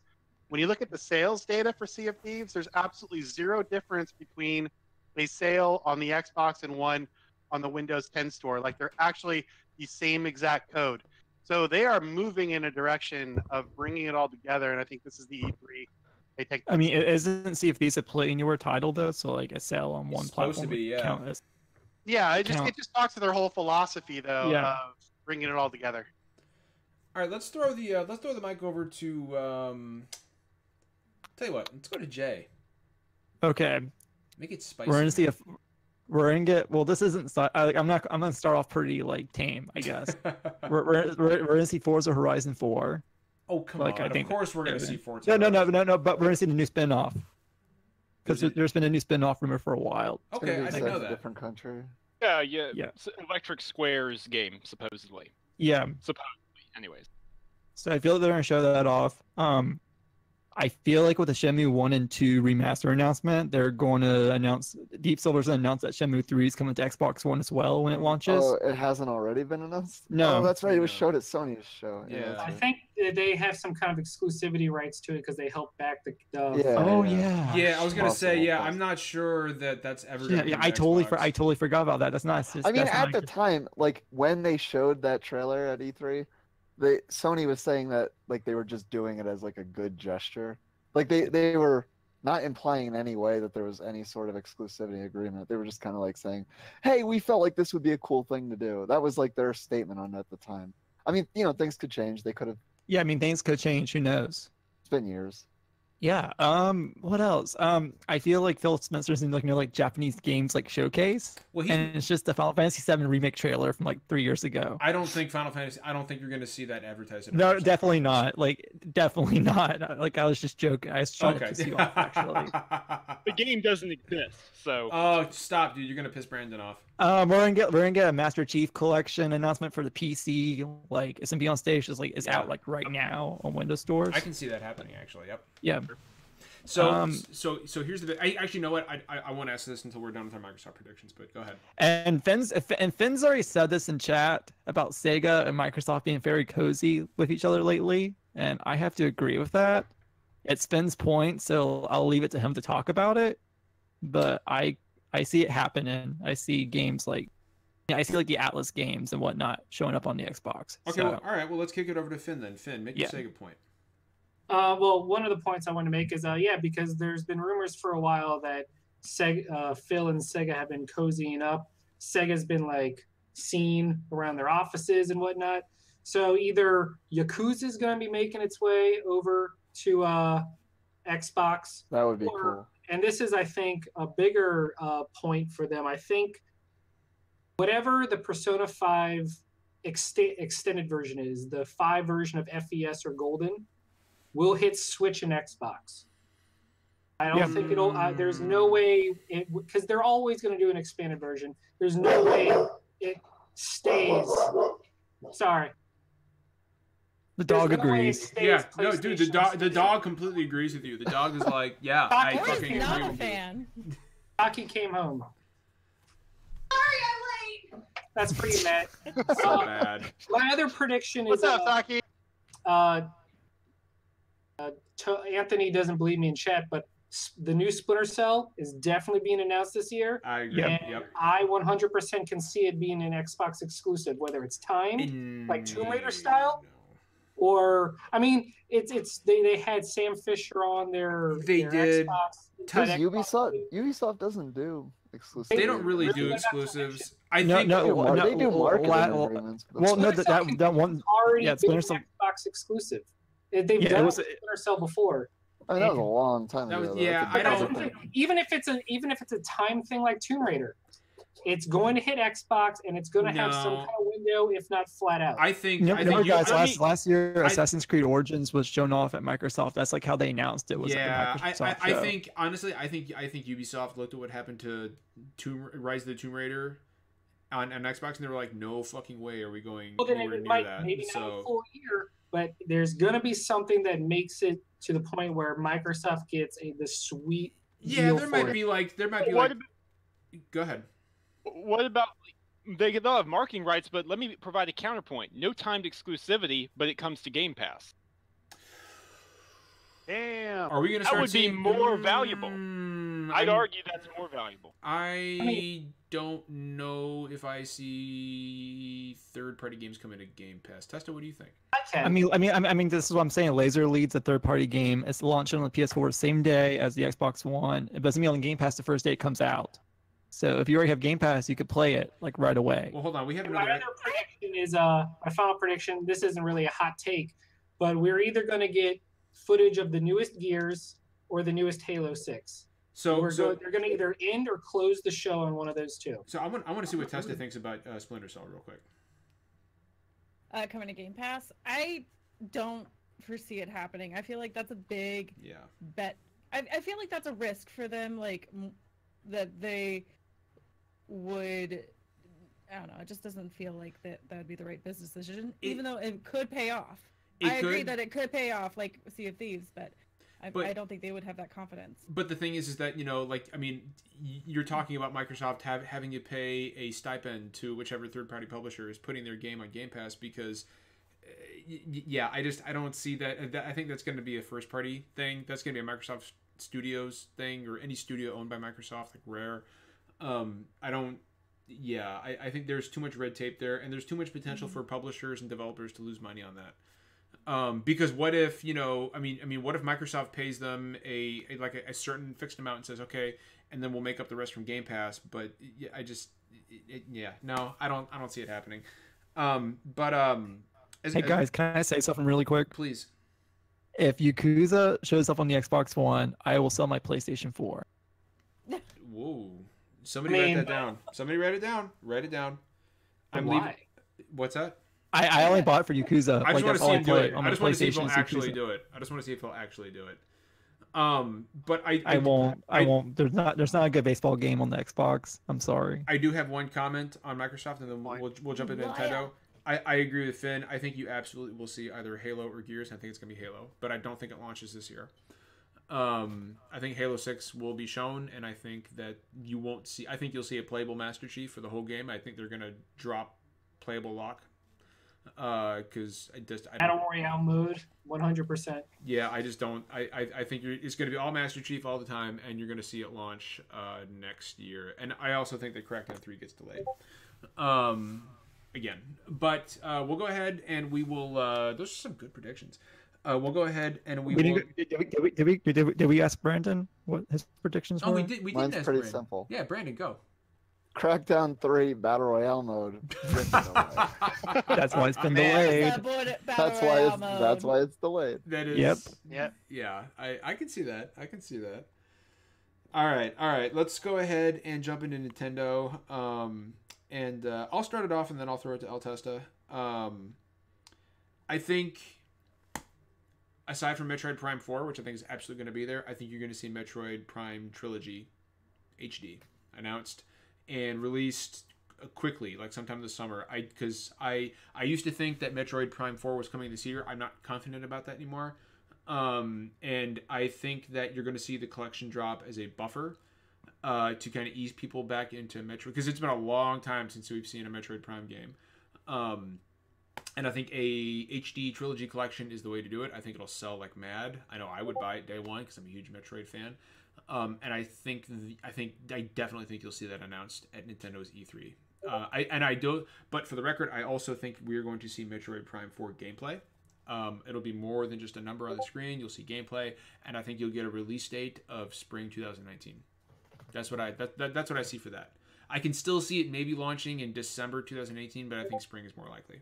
Speaker 2: When you look at the sales data for Sea of Thieves, there's absolutely zero difference between a sale on the Xbox and one on the Windows 10 store. Like they're actually the same exact code. So they are moving in a direction of bringing it all together, and I think this is the E3 they take.
Speaker 4: I mean, isn't Sea of Thieves a play newer title though? So like a sale on one platform
Speaker 1: supposed to be,
Speaker 4: count as...
Speaker 2: Yeah, it just talks to their whole philosophy though of bringing it all together.
Speaker 1: All right, let's throw the mic over to tell you what, let's go to Jay.
Speaker 4: Okay.
Speaker 1: Make it spicy.
Speaker 4: We're gonna see if we're gonna get. Well, this isn't. I'm gonna start off pretty like tame, I guess. we're gonna see Forza Horizon 4.
Speaker 1: Oh, come
Speaker 4: Like,
Speaker 1: on.
Speaker 4: I think
Speaker 1: Of course we're going to see Forza.
Speaker 4: No, but we're going to see the new spin-off. Because there's been a new spin-off rumor for a while.
Speaker 1: Okay, I didn't know
Speaker 5: a
Speaker 1: that.
Speaker 5: different country.
Speaker 7: Yeah.
Speaker 4: Yeah.
Speaker 7: Electric Square's game, supposedly.
Speaker 4: Yeah.
Speaker 7: Supposedly, anyways.
Speaker 4: So I feel like they're going to show that off. I feel like with the Shenmue 1 and 2 remaster announcement, they're going to announce, Deep Silver's going to announce that Shenmue 3 is coming to Xbox One as well when it launches.
Speaker 5: Oh, it hasn't already been announced?
Speaker 4: No.
Speaker 5: Oh, that's right. It was
Speaker 1: No.
Speaker 5: showed at Sony's show.
Speaker 1: Yeah.
Speaker 6: I think they have some kind of exclusivity rights to it because they help back the.
Speaker 5: Yeah.
Speaker 4: Oh, yeah.
Speaker 1: Yeah, I was going to say,
Speaker 5: Possible.
Speaker 1: I'm not sure that's ever
Speaker 4: Yeah,
Speaker 1: going to be
Speaker 4: yeah,
Speaker 1: on
Speaker 4: I
Speaker 1: Xbox.
Speaker 4: totally forgot about that. That's not.
Speaker 5: I mean,
Speaker 4: that's
Speaker 5: at
Speaker 4: not
Speaker 5: the time, like when they showed that trailer at E3, Sony was saying that like they were just doing it as like a good gesture. Like they were not implying in any way that there was any sort of exclusivity agreement. They were just kind of like saying, "Hey, we felt like this would be a cool thing to do." That was like their statement on it at the time. I mean, things could change. They could have.
Speaker 4: Yeah, I mean, things could change. Who knows?
Speaker 5: It's been years.
Speaker 4: Yeah. What else? I feel like Phil Spencer's in like Japanese games like showcase,
Speaker 1: Well,
Speaker 4: and it's just the Final Fantasy VII remake trailer from like 3 years ago.
Speaker 1: I don't think Final Fantasy. I don't think you're going to see that advertised.
Speaker 4: No, definitely not. Like, definitely not. Like, I was just joking. I was trying to piss you off, actually.
Speaker 7: The game doesn't exist, so.
Speaker 1: Oh, stop, dude! You're going to piss Brandon off.
Speaker 4: We're gonna get a Master Chief Collection announcement for the PC. Like, SMB on Stage is out like right now on Windows stores.
Speaker 1: I can see that happening, actually. Yep.
Speaker 4: Yeah.
Speaker 1: So here's the bit. Actually, you know what? I won't ask this until we're done with our Microsoft predictions. But go ahead.
Speaker 4: And Finn's already said this in chat about Sega and Microsoft being very cozy with each other lately, and I have to agree with that. It's Finn's point, so I'll leave it to him to talk about it. But I see it happening. I see games like, I see like the Atlas games and whatnot showing up on the Xbox.
Speaker 1: Okay.
Speaker 4: So,
Speaker 1: Well, all right. Well, let's kick it over to Finn then. Finn, make your Sega point.
Speaker 6: Well, one of the points I want to make is, because there's been rumors for a while that Phil and Sega have been cozying up. Sega's been like seen around their offices and whatnot. So either Yakuza is going to be making its way over to Xbox.
Speaker 5: That would be cool.
Speaker 6: And this is, I think, a bigger point for them. I think whatever the Persona 5 extended version is, the 5 version of FES or Golden, will hit Switch and Xbox. I don't think it'll. There's no way because they're always going to do an expanded version. There's no way it stays. Sorry.
Speaker 4: The dog agrees.
Speaker 1: Yeah, no, dude, the dog completely agrees with you. The dog is like, yeah, I fucking agree
Speaker 3: not a
Speaker 1: with
Speaker 3: fan.
Speaker 6: Taki came home.
Speaker 3: Sorry, I'm late.
Speaker 6: That's pretty mad.
Speaker 1: So bad.
Speaker 6: My other prediction
Speaker 2: What's
Speaker 6: is
Speaker 2: up, Taki?
Speaker 6: Anthony doesn't believe me in chat, but the new Splinter Cell is definitely being announced this year.
Speaker 1: I agree.
Speaker 6: And I 100% can see it being an Xbox exclusive, whether it's timed, like Tomb Raider style, or I mean, they had Sam Fisher on their
Speaker 1: did.
Speaker 6: Xbox.
Speaker 5: Because Ubisoft doesn't do exclusives.
Speaker 1: They don't really do exclusives. I
Speaker 5: they
Speaker 1: think
Speaker 5: do marketing agreements.
Speaker 4: Well, no, that one
Speaker 6: already been
Speaker 4: Splinter Cell.
Speaker 6: Xbox exclusive. They've done Splinter Cell before.
Speaker 5: I mean, that was a long time ago.
Speaker 1: I don't.
Speaker 6: Even if it's a time thing like Tomb Raider, it's going to hit Xbox and it's going to have some kind of window, if not flat out.
Speaker 1: I think.
Speaker 4: Last year, Assassin's Creed Origins was shown off at Microsoft. That's like how they announced it. Was
Speaker 1: I think honestly, I think Ubisoft looked at what happened to Rise of the Tomb Raider on Xbox, and they were like, "No fucking way are we going anywhere near that."
Speaker 6: Maybe not a full year, but there's going to be something that makes it to the point where Microsoft gets the sweet.
Speaker 1: Yeah, there might be like. Go ahead.
Speaker 7: What about they'll have marketing rights, but let me provide a counterpoint. No timed exclusivity, but it comes to Game Pass.
Speaker 2: Damn.
Speaker 1: Are we going to start
Speaker 7: that would
Speaker 1: seeing
Speaker 7: be more valuable? I'd argue that's more valuable.
Speaker 1: I don't know if I see third-party games coming to Game Pass. Testa, what do you think?
Speaker 4: I mean, this is what I'm saying. Laser Lead's a third-party game. It's launching on the PS4 same day as the Xbox One. It doesn't mean on Game Pass the first day it comes out. So if you already have Game Pass, you could play it like right away.
Speaker 1: Well, hold on. We have
Speaker 6: My other prediction is my final prediction. This isn't really a hot take, but we're either going to get footage of the newest Gears or the newest Halo 6.
Speaker 1: So
Speaker 6: they're going to either end or close the show on one of those two.
Speaker 1: So I want to see what Testa thinks about Splinter Cell real quick.
Speaker 3: Coming to Game Pass, I don't foresee it happening. I feel like that's a big
Speaker 1: Yeah.
Speaker 3: bet. I feel like that's a risk for them, like that they would. I don't know. It just doesn't feel like that would be the right business decision, even though it could pay off. I agree that it could pay off, like Sea of Thieves, but I don't think they would have that confidence.
Speaker 1: But the thing is that, you know, like, I mean, you're talking about Microsoft having to pay a stipend to whichever third-party publisher is putting their game on Game Pass because, yeah, I don't see that. I think that's going to be a first-party thing. That's going to be a Microsoft Studios thing or any studio owned by Microsoft, like Rare. I think there's too much red tape there, and there's too much potential for publishers and developers to lose money on that. Because what if, you know, I mean, what if Microsoft pays them a certain fixed amount and says, okay, and then we'll make up the rest from Game Pass? But I don't see it happening.
Speaker 4: Hey guys, can I say something really quick?
Speaker 1: Please.
Speaker 4: If Yakuza shows up on the Xbox One, I will sell my PlayStation 4.
Speaker 1: Whoa. Somebody write that down. Somebody write it down. Write it down. I'm leaving. What's that?
Speaker 4: I only bought it for Yakuza.
Speaker 1: I just want to see him do it. I just want to see if he'll actually
Speaker 4: Yakuza.
Speaker 1: do it. I just want to see if he'll actually do it. But
Speaker 4: I won't. There's not a good baseball game on the Xbox. I'm sorry.
Speaker 1: I do have one comment on Microsoft, and then we'll jump into Nintendo. I agree with Finn. I think you absolutely will see either Halo or Gears. I think it's gonna be Halo, but I don't think it launches this year. I think Halo 6 will be shown, and I think that you won't see. I think you'll see a playable Master Chief for the whole game. I think they're gonna drop playable Locke. Because
Speaker 6: Battle Royale mode, 100%.
Speaker 1: Yeah, I just don't. I think it's going to be all Master Chief all the time, and you're going to see it launch next year. And I also think that Crackdown 3 gets delayed. Again, but we'll go ahead and we will. Those are some good predictions. We'll go ahead and we will.
Speaker 4: Did we ask Brandon what his predictions were?
Speaker 1: Oh, we did. We
Speaker 5: Mine's
Speaker 1: did ask
Speaker 5: pretty
Speaker 1: Brandon.
Speaker 5: simple.
Speaker 1: Yeah, Brandon, go.
Speaker 5: Crackdown 3 Battle Royale mode.
Speaker 4: That's why it's been delayed.
Speaker 5: That's why it's delayed.
Speaker 1: That is.
Speaker 2: Yep.
Speaker 1: Yeah, I can see that. I can see that. All right. Let's go ahead and jump into Nintendo. And I'll start it off, and then I'll throw it to LTesta. I think, aside from Metroid Prime 4, which I think is absolutely going to be there, I think you're going to see Metroid Prime Trilogy HD announced and released quickly, like sometime this summer. Because I used to think that Metroid Prime 4 was coming this year. I'm not confident about that anymore. And I think that you're going to see the collection drop as a buffer to kind of ease people back into Metroid, because it's been a long time since we've seen a Metroid Prime game. And I think a HD trilogy collection is the way to do it. I think it'll sell like mad. I know I would buy it day one because I'm a huge Metroid fan. And I definitely think you'll see that announced at Nintendo's E3. But for the record, I also think we're going to see Metroid Prime 4 gameplay. It'll be more than just a number on the screen. You'll see gameplay, and I think you'll get a release date of spring 2019. That's what I see for that. I can still see it maybe launching in December 2018, but I think spring is more likely.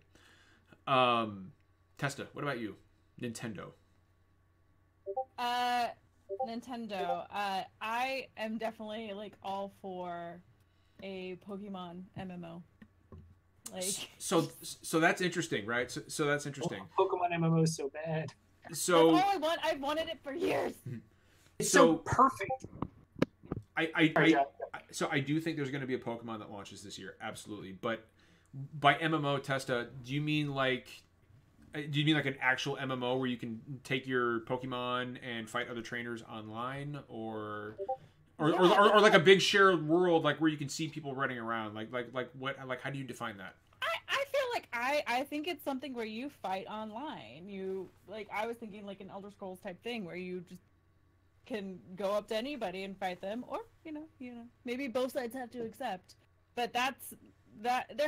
Speaker 1: Testa, what about you? Nintendo.
Speaker 3: Nintendo. I am definitely like all for a Pokemon MMO. Like
Speaker 1: so that's interesting, right? So that's interesting.
Speaker 6: Pokemon MMO is so bad.
Speaker 1: So
Speaker 3: that's all I want. I've wanted it for years.
Speaker 6: It's so perfect.
Speaker 1: So I do think there's going to be a Pokemon that launches this year, absolutely. But by MMO, Testa, do you mean like an actual MMO where you can take your Pokemon and fight other trainers online, or like a big shared world, like where you can see people running around? Like what? Like how do you define that?
Speaker 3: I feel like I think it's something where you fight online. You like I was thinking like an Elder Scrolls type thing where you just can go up to anybody and fight them, or you know maybe both sides have to accept. But there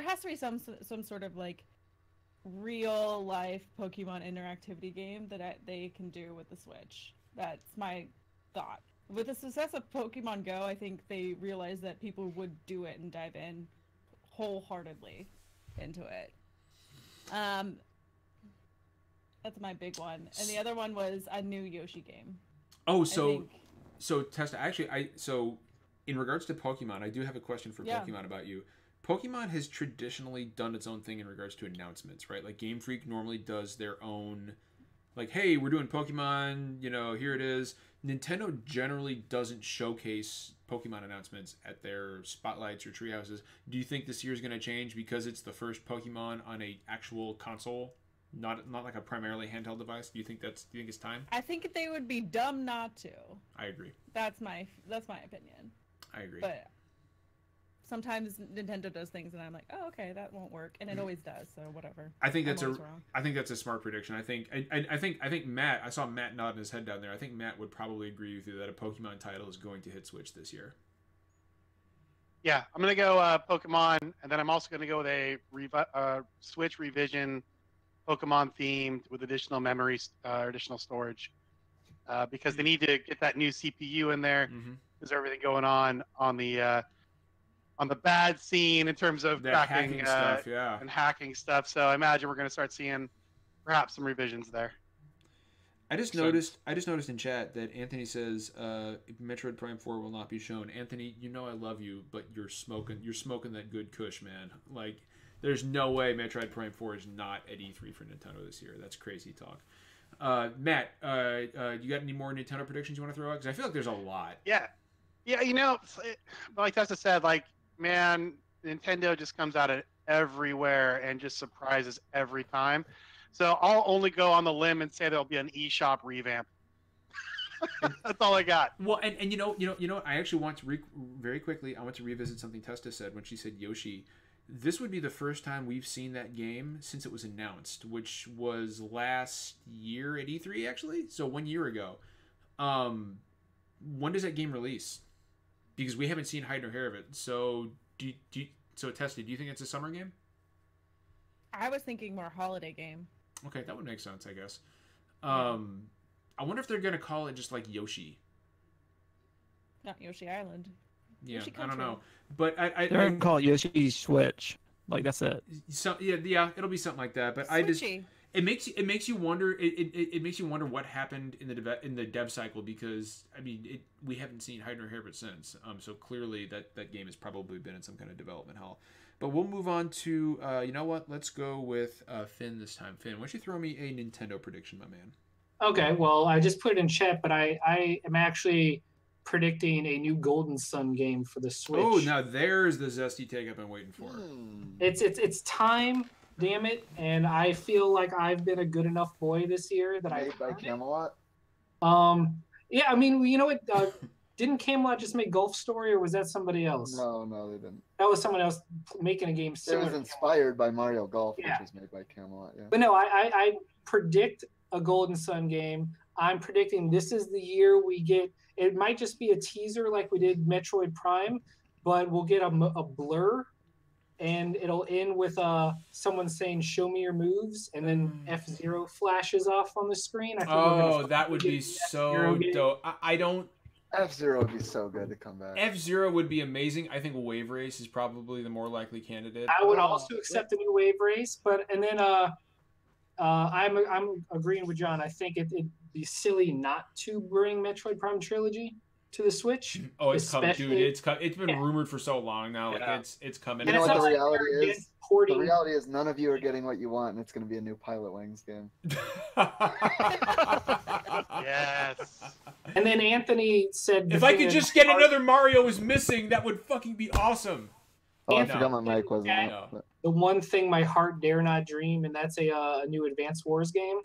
Speaker 3: has to be some sort of like real life Pokemon interactivity game that they can do with the Switch. That's my thought. With the success of Pokemon Go, I think they realized that people would do it and dive in wholeheartedly into it. That's my big one. And the other one was a new Yoshi game.
Speaker 1: Oh, so Testa, actually, so in regards to Pokemon, I do have a question for Pokemon about you. Pokemon has traditionally done its own thing in regards to announcements, right? Like Game Freak normally does their own like, hey, we're doing Pokemon, here it is. Nintendo generally doesn't showcase Pokemon announcements at their spotlights or treehouses. Do you think this year is going to change because it's the first Pokemon on a actual console, not like a primarily handheld device? Do you think it's time?
Speaker 3: I think they would be dumb not to.
Speaker 1: I agree.
Speaker 3: That's my opinion.
Speaker 1: I agree.
Speaker 3: But sometimes Nintendo does things and I'm like, oh, okay, that won't work, and it always does. So whatever.
Speaker 1: I think that's a smart prediction. I think Matt. I saw Matt nodding his head down there. I think Matt would probably agree with you that a Pokemon title is going to hit Switch this year.
Speaker 2: Yeah, I'm gonna go Pokemon, and then I'm also gonna go with a Switch revision, Pokemon themed with additional memories, additional storage, because they need to get that new CPU in there. There's everything going on the bad scene in terms of
Speaker 1: hacking stuff,
Speaker 2: and hacking stuff. So I imagine we're going to start seeing perhaps some revisions there.
Speaker 1: I just noticed in chat that Anthony says Metroid Prime 4 will not be shown. Anthony, I love you, but you're smoking that good kush, man. Like, there's no way Metroid Prime 4 is not at E3 for Nintendo this year. That's crazy talk. Matt, you got any more Nintendo predictions you want to throw out? Because I feel like there's a lot.
Speaker 2: Yeah, like Tessa said, like, man, Nintendo just comes out of everywhere and just surprises every time. So I'll only go on the limb and say there'll be an eShop revamp. That's all I got.
Speaker 1: Well, and you know, I actually want to very quickly. I want to revisit something Testa said when she said Yoshi. This would be the first time we've seen that game since it was announced, which was last year at E3, actually. So 1 year ago. When does that game release? Because we haven't seen hide nor hair of it. So, Testa, do you think it's a summer game?
Speaker 3: I was thinking more holiday game.
Speaker 1: Okay, that would make sense, I guess. I wonder if they're gonna call it just like Yoshi.
Speaker 3: Not Yoshi Island.
Speaker 1: Yeah,
Speaker 3: Yoshi
Speaker 1: I don't
Speaker 3: Country.
Speaker 1: know, but
Speaker 4: they're gonna call it Yoshi's Switch. Like, that's it.
Speaker 1: So yeah, it'll be something like that. But
Speaker 3: Switchy.
Speaker 1: It makes you wonder. It makes you wonder what happened in the dev cycle, because I mean we haven't seen hide nor hair of it since. So clearly that game has probably been in some kind of development hell. But we'll move on to you know what? Let's go with Finn this time. Finn, why don't you throw me a Nintendo prediction, my man?
Speaker 6: Okay, well, I just put it in chat, but I am actually predicting a new Golden Sun game for the Switch.
Speaker 1: Oh, now there's the zesty take I've been waiting for.
Speaker 6: It's time. Damn it! And I feel like I've been a good enough boy this year that
Speaker 5: Made by Camelot.
Speaker 6: Yeah, I mean, you know what? Didn't Camelot just make Golf Story, or was that somebody else?
Speaker 5: No, they didn't.
Speaker 6: That was someone else making a game similar.
Speaker 5: It was inspired by Mario Golf, which was made by Camelot. Yeah.
Speaker 6: But no, I predict a Golden Sun game. I'm predicting this is the year we get. It might just be a teaser like we did Metroid Prime, but we'll get a blur. And it'll end with someone saying, "Show me your moves," and then F-Zero flashes off on the screen. I think
Speaker 1: that would be so dope. I don't.
Speaker 5: F-Zero would be so good to come back.
Speaker 1: F-Zero would be amazing. I think Wave Race is probably the more likely candidate.
Speaker 6: I would also accept a new Wave Race, and then I'm agreeing with John. I think it'd be silly not to bring Metroid Prime Trilogy to the Switch.
Speaker 1: Oh, it's coming, dude. It's been rumored for so long now. Like it's coming.
Speaker 5: You know what the reality is? The reality is none of you are getting what you want, and it's going to be a new Pilot Wings game.
Speaker 2: Yes.
Speaker 6: And then Anthony said,
Speaker 1: if I could just get another Mario is missing, that would fucking be awesome.
Speaker 5: Oh, I forgot my mic wasn't on.
Speaker 6: The one thing my heart dare not dream, and that's a new Advance Wars game.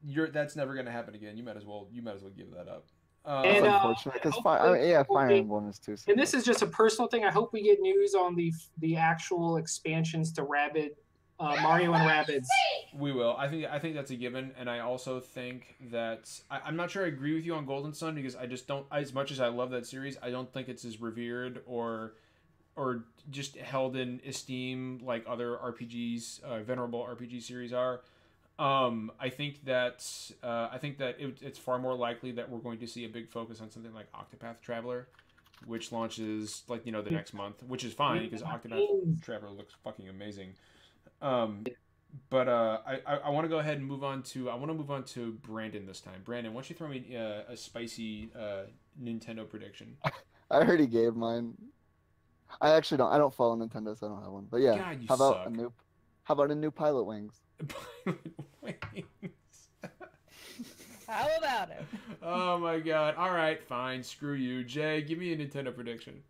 Speaker 1: That's never going to happen again. You might as well give that up.
Speaker 6: And,
Speaker 5: that's unfortunate because Fire Emblem is too simple.
Speaker 6: And this is just a personal thing. I hope we get news on the actual expansions to Mario and Rabbids.
Speaker 1: We will. I think that's a given, and I also think that I'm not sure I agree with you on Golden Sun, because I just don't. As much as I love that series, I don't think it's as revered or just held in esteem like other RPGs, venerable RPG series are. I think that it's far more likely that we're going to see a big focus on something like Octopath Traveler, which launches the next month, which is fine because Octopath Traveler looks fucking amazing. But I want to go ahead and move on to Brandon this time. Brandon, why don't you throw me a spicy Nintendo prediction?
Speaker 5: I already gave mine. I actually don't. I don't follow Nintendo, so I don't have one. But yeah,
Speaker 1: God, you
Speaker 5: how about
Speaker 1: suck.
Speaker 5: a new Pilot Wings?
Speaker 3: How about it?
Speaker 1: Oh my god. All right, fine. Screw you. Jay, give me a Nintendo prediction.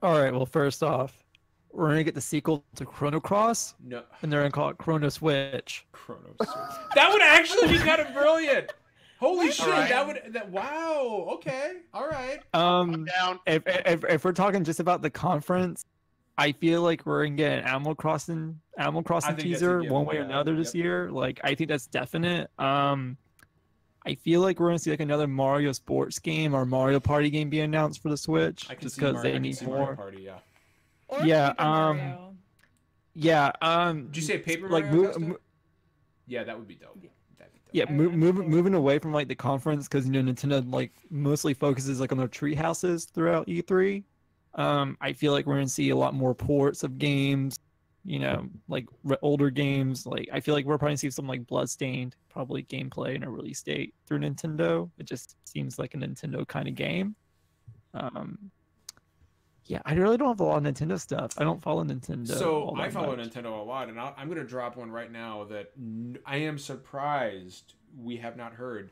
Speaker 4: All right. Well, first off, we're gonna get the sequel to Chrono Cross,
Speaker 1: No.
Speaker 4: and they're gonna call it Chrono Switch.
Speaker 1: Chrono Switch. That would actually be kind of brilliant. Holy shit!
Speaker 2: right.
Speaker 1: Wow. Okay. All right.
Speaker 2: I'm down.
Speaker 4: If we're talking just about the conference, I feel like we're gonna get an Animal Crossing
Speaker 1: think that's a
Speaker 4: teaser
Speaker 1: given,
Speaker 4: one way or
Speaker 1: yeah.
Speaker 4: another this
Speaker 1: Yep.
Speaker 4: year. Like I think that's definite. I feel like we're gonna see like another Mario sports game or Mario Party game be announced for the Switch,
Speaker 1: I can
Speaker 4: just
Speaker 1: see
Speaker 4: because
Speaker 1: Mario,
Speaker 4: they
Speaker 1: I can
Speaker 4: need
Speaker 1: see
Speaker 4: more.
Speaker 1: Mario Party, yeah.
Speaker 3: Or
Speaker 4: Yeah,
Speaker 3: Paper Mario.
Speaker 4: Yeah.
Speaker 1: Did you say Paper
Speaker 4: like
Speaker 1: Mario?
Speaker 4: move,
Speaker 1: Testa? Yeah, that would be dope. That'd be dope.
Speaker 4: yeah,
Speaker 3: I'm
Speaker 4: moving away from like the conference because Nintendo like mostly focuses like on their tree houses throughout E3. I feel like we're gonna see a lot more ports of games, like older games. Like I feel like we're probably gonna see some like Bloodstained, probably gameplay and a release date through Nintendo. It just seems like a Nintendo kind of game. Yeah, I really don't have a lot of Nintendo stuff. I don't follow Nintendo.
Speaker 1: So
Speaker 4: all
Speaker 1: I
Speaker 4: that
Speaker 1: follow
Speaker 4: much.
Speaker 1: Nintendo a lot, and I'm going to drop one right now that I am surprised we have not heard.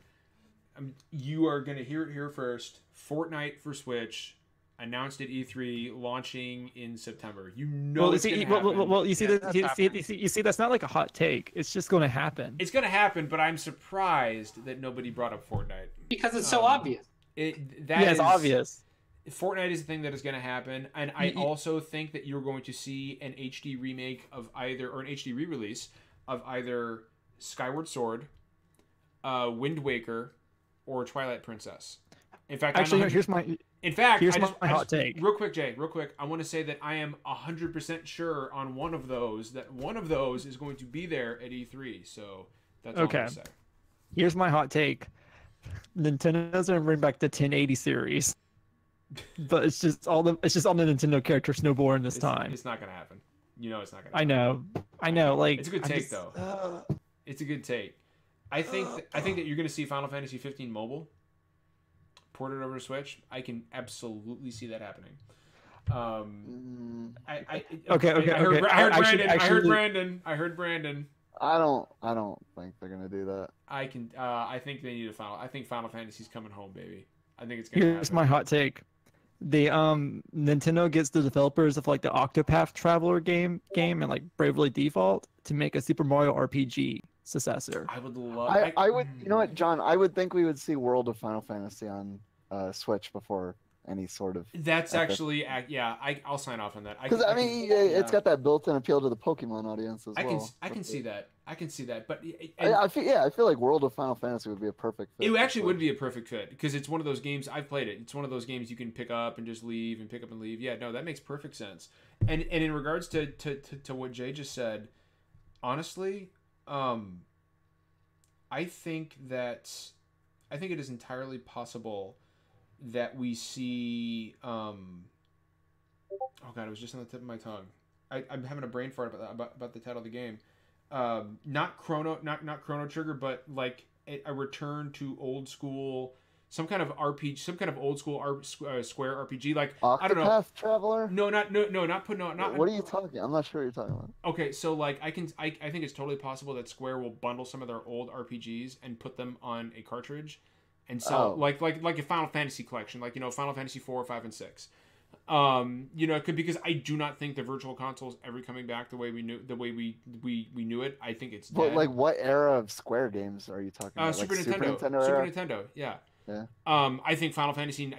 Speaker 1: You are going to hear it here first. Fortnite for Switch, announced at E3, launching in September. You know
Speaker 4: Well,
Speaker 1: it's going to happen.
Speaker 4: well, you see
Speaker 2: Yeah,
Speaker 4: that
Speaker 2: that's
Speaker 4: you see that's not like a hot take. It's just going to happen.
Speaker 1: It's going to happen, but I'm surprised that nobody brought up Fortnite.
Speaker 6: Because it's so obvious.
Speaker 4: Yeah, it's obvious.
Speaker 1: Fortnite is a thing that is going to happen, and I also think that you're going to see an HD remake of either, or an HD re-release of either Skyward Sword, Wind Waker, or Twilight Princess. In fact,
Speaker 4: Actually, here's my hot take.
Speaker 1: Real quick, Jay. Real quick, I want to say that I am 100% sure on one of those that one of those is going to be there at E3. So that's all I'm going to say.
Speaker 4: Here's my hot take. Nintendo's gonna bring back the 1080 series, but it's just all the Nintendo character snowboarding this time.
Speaker 1: It's not going to happen. You know it's not going to happen.
Speaker 4: I know. Like
Speaker 1: it's a good take though. It's a good take. I think that you're going to see Final Fantasy 15 mobile ported over to Switch. I can absolutely see that happening. I heard Brandon.
Speaker 5: I don't think they're gonna do that.
Speaker 1: I think they need a Final. I think Final Fantasy's coming home, baby. I think it's gonna
Speaker 4: Here's
Speaker 1: happen.
Speaker 4: my hot take. The Nintendo gets the developers of like the Octopath Traveler game and like Bravely Default to make a Super Mario RPG successor.
Speaker 1: I would love.
Speaker 5: I would. You know what, John? I would think we would see World of Final Fantasy on Switch before any sort of.
Speaker 1: That's actually, yeah. I'll sign off on that.
Speaker 5: Because I mean, it's got that built-in appeal to the Pokemon audience as well.
Speaker 1: I can see that. I can see that. But
Speaker 5: I feel like World of Final Fantasy would be a perfect fit.
Speaker 1: It actually would be a perfect fit because it's one of those games. I've played it. It's one of those games you can pick up and just leave and pick up and leave. Yeah, no, that makes perfect sense. And in regards to what Jay just said, honestly, I think it is entirely possible that we see oh god, it was just on the tip of my tongue. I'm having a brain fart about the title of the game. Not Chrono Trigger, but like a return to old school, some kind of RPG, some kind of old school Square RPG. Like I don't know.
Speaker 5: Octopath Traveler?
Speaker 1: No, not not.
Speaker 5: What are you talking? I'm not sure what you're talking about.
Speaker 1: Okay, so like I think it's totally possible that Square will bundle some of their old RPGs and put them on a cartridge, and sell like a Final Fantasy collection, like Final Fantasy 4, 5, and 6. It could, because I do not think the virtual console is ever coming back the way we knew it. I think it's dead.
Speaker 5: But like, what era of Square games are you talking about?
Speaker 1: Super
Speaker 5: Like
Speaker 1: Nintendo.
Speaker 5: Super Nintendo era?
Speaker 1: Super Nintendo. Yeah.
Speaker 5: Yeah.
Speaker 1: I think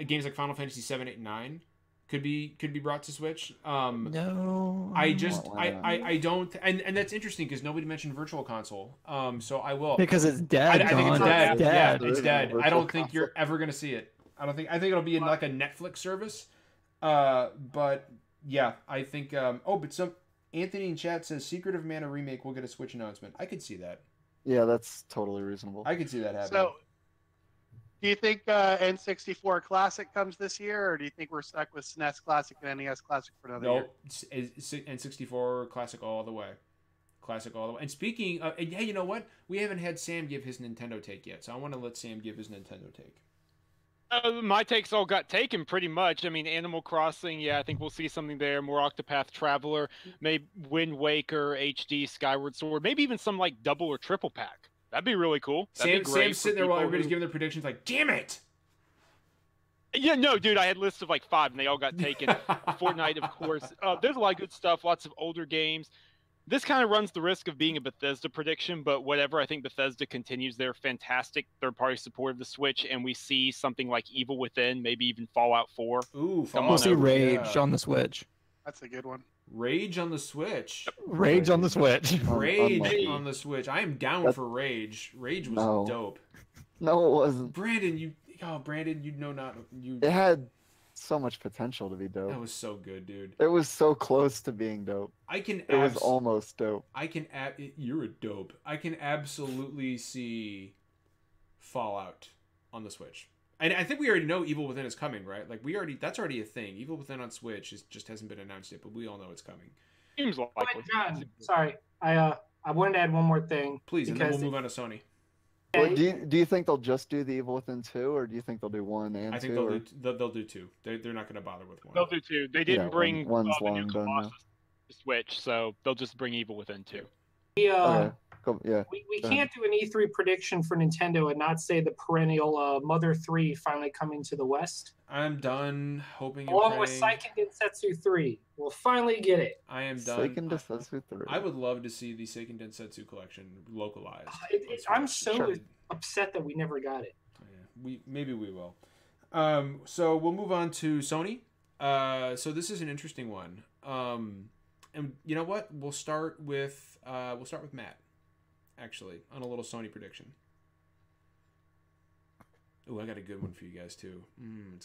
Speaker 1: games like Final Fantasy 7, 8, 9 could be brought to Switch.
Speaker 4: No.
Speaker 1: I don't, and that's interesting because nobody mentioned virtual console. So I will,
Speaker 4: because it's dead.
Speaker 1: I think it's dead. Yeah, it's dead.
Speaker 5: Virtual
Speaker 1: I don't think
Speaker 5: console.
Speaker 1: you're ever gonna see it. I think it'll be in like a Netflix service. But yeah, I think. But some Anthony in chat says Secret of Mana remake will get a Switch announcement. I could see that.
Speaker 5: Yeah, that's totally reasonable.
Speaker 1: I could see that happening.
Speaker 2: So, do you think N64 Classic comes this year, or do you think we're stuck with SNES Classic and NES Classic for another year?
Speaker 1: No, N64 Classic all the way. Classic all the way. And speaking of, and hey, you know what? We haven't had Sam give his Nintendo take yet, so I want to let Sam give his Nintendo take.
Speaker 7: My takes all got taken pretty much. I mean, Animal Crossing, yeah, I think we'll see something there. More Octopath Traveler, maybe Wind Waker, HD, Skyward Sword, maybe even some like double or triple pack That'd be really cool. That'd be great
Speaker 1: Sam's sitting there while everybody's
Speaker 7: who...
Speaker 1: giving their predictions, like, damn it.
Speaker 7: Yeah, no, dude, I had lists of like 5, and they all got taken. Fortnite, of course. There's a lot of good stuff, lots of older games. This kind of runs the risk of being a Bethesda prediction, but whatever. I think Bethesda continues their fantastic third-party support of the Switch, and we see something like Evil Within, maybe even Fallout 4.
Speaker 1: Ooh,
Speaker 4: We'll see Rage
Speaker 1: yeah.
Speaker 4: on the Switch.
Speaker 2: That's a good one.
Speaker 1: Rage on the Switch.
Speaker 4: Rage on the Switch.
Speaker 1: Rage on the Switch. I am down for Rage. Rage was dope.
Speaker 5: No, it wasn't.
Speaker 1: Brandon, you know not you.
Speaker 5: It had so much potential to be dope.
Speaker 1: That was so good, dude.
Speaker 5: It was so close to being dope. It was almost dope.
Speaker 1: You're a dope. I can absolutely see Fallout on the Switch. And I think we already know Evil Within is coming, right? Like that's already a thing. Evil Within on Switch just hasn't been announced yet, but we all know it's coming.
Speaker 7: Seems likely.
Speaker 6: John, sorry, I wanted to add one more thing.
Speaker 1: Please, and then we'll move on to Sony.
Speaker 5: Well, do you think they'll just do the Evil Within 2, or do you think they'll do 1 and 2?
Speaker 1: I think they'll do 2. They're not going to bother with 1.
Speaker 7: They'll do 2. They didn't bring
Speaker 5: one's
Speaker 7: the
Speaker 5: long
Speaker 7: new
Speaker 5: done
Speaker 7: Colossus to Switch, so they'll just bring Evil Within 2.
Speaker 5: Okay. Cool. Yeah.
Speaker 6: We can't do an E3 prediction for Nintendo and not say the perennial Mother 3 finally coming to the West.
Speaker 1: I'm done hoping and
Speaker 6: Along
Speaker 1: praying.
Speaker 6: with Seiken Densetsu 3. We'll finally get it.
Speaker 1: I am done.
Speaker 5: Seiken Densetsu 3.
Speaker 1: I would love to see the Seiken Densetsu collection localized.
Speaker 6: I'm so upset that we never got it.
Speaker 1: Yeah, maybe we will. So we'll move on to Sony. So this is an interesting one. And you know what? We'll start with Matt, actually, on a little Sony prediction. Oh, I got a good one for you guys too.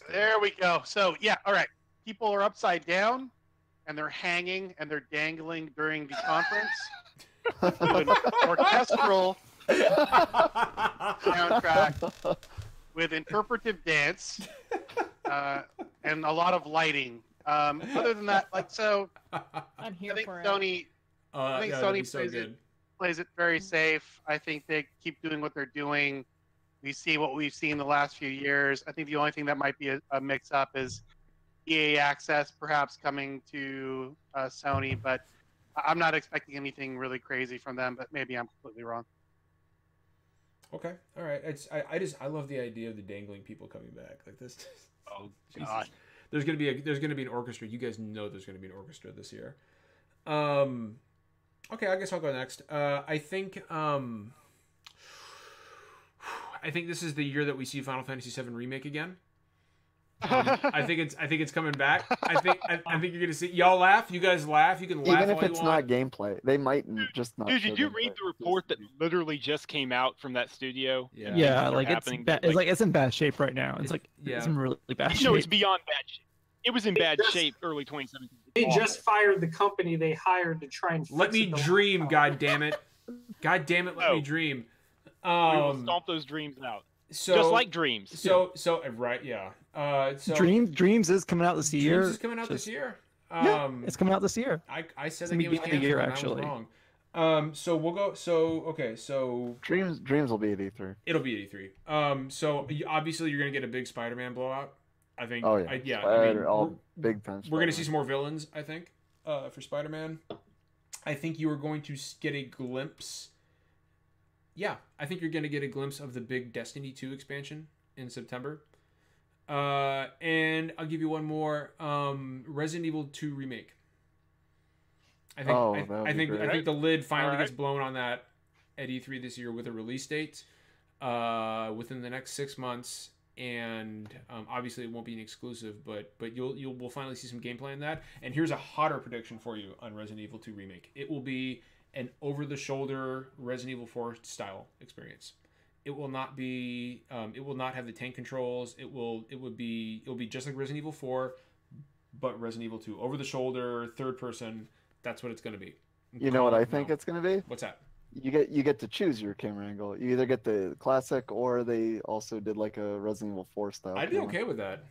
Speaker 2: There we go. So yeah, all right. People are upside down, and they're hanging and they're dangling during the conference. With an orchestral soundtrack with interpretive dance and a lot of lighting. Other than that,
Speaker 3: I'm here
Speaker 2: I think
Speaker 3: for
Speaker 2: Sony. I think Sony plays it very safe. I think they keep doing what they're doing. We see what we've seen the last few years. I think the only thing that might be a mix-up is EA Access perhaps coming to Sony, but I'm not expecting anything really crazy from them. But maybe I'm completely wrong.
Speaker 1: Okay, all right. I love the idea of the dangling people coming back like this.
Speaker 7: Oh God.
Speaker 1: There's gonna be an orchestra. You guys know there's gonna be an orchestra this year. Okay, I guess I'll go next. I think this is the year that we see Final Fantasy VII Remake again. I think it's coming back. I think you're gonna see y'all laugh. You guys laugh. You can laugh
Speaker 5: even if it's not
Speaker 1: want.
Speaker 5: gameplay. They might just not.
Speaker 7: Dude, did you read the report that literally just came out from that studio?
Speaker 4: Yeah, like it's it's in bad shape right now. It's in really bad shape.
Speaker 7: No, it's beyond bad shape. It was in bad shape early 2017.
Speaker 6: They just fired the company they hired to try and fix
Speaker 1: let me dream. God damn it! God damn it! Let me dream.
Speaker 7: We will stomp those dreams out.
Speaker 1: So
Speaker 7: just like Dreams.
Speaker 1: So right, yeah.
Speaker 4: Dreams is coming out this year.
Speaker 1: Dreams is coming out this year.
Speaker 4: It's coming out this year.
Speaker 1: I said
Speaker 4: it's
Speaker 1: the game was canceled,
Speaker 4: year,
Speaker 1: and
Speaker 4: actually.
Speaker 1: I was wrong. So we'll go. So
Speaker 5: Dreams will be at E3.
Speaker 1: It'll be at E3. So obviously you're gonna get a big Spider-Man blowout. I think.
Speaker 5: Oh yeah. All big time.
Speaker 1: We're gonna see some more villains. I think. For Spider-Man, I think you are going to get a glimpse. Yeah, I think you're gonna get a glimpse of the big Destiny 2 expansion in September. And I'll give you one more. Resident Evil 2 remake. I think the lid finally gets blown on that at E3 this year with a release date within the next 6 months, and obviously it won't be an exclusive, but we'll finally see some gameplay in that. And here's a hotter prediction for you on Resident Evil 2 remake. It will be an over-the-shoulder Resident Evil 4 style experience. It will not be. It will not have the tank controls. It will be just like Resident Evil 4, but Resident Evil 2, over the shoulder, third person. That's what it's going to be.
Speaker 5: You know what I think it's going to be?
Speaker 1: What's that?
Speaker 5: You get to choose your camera angle. You either get the classic, or they also did like a Resident Evil 4 style.
Speaker 1: I'd be okay with that.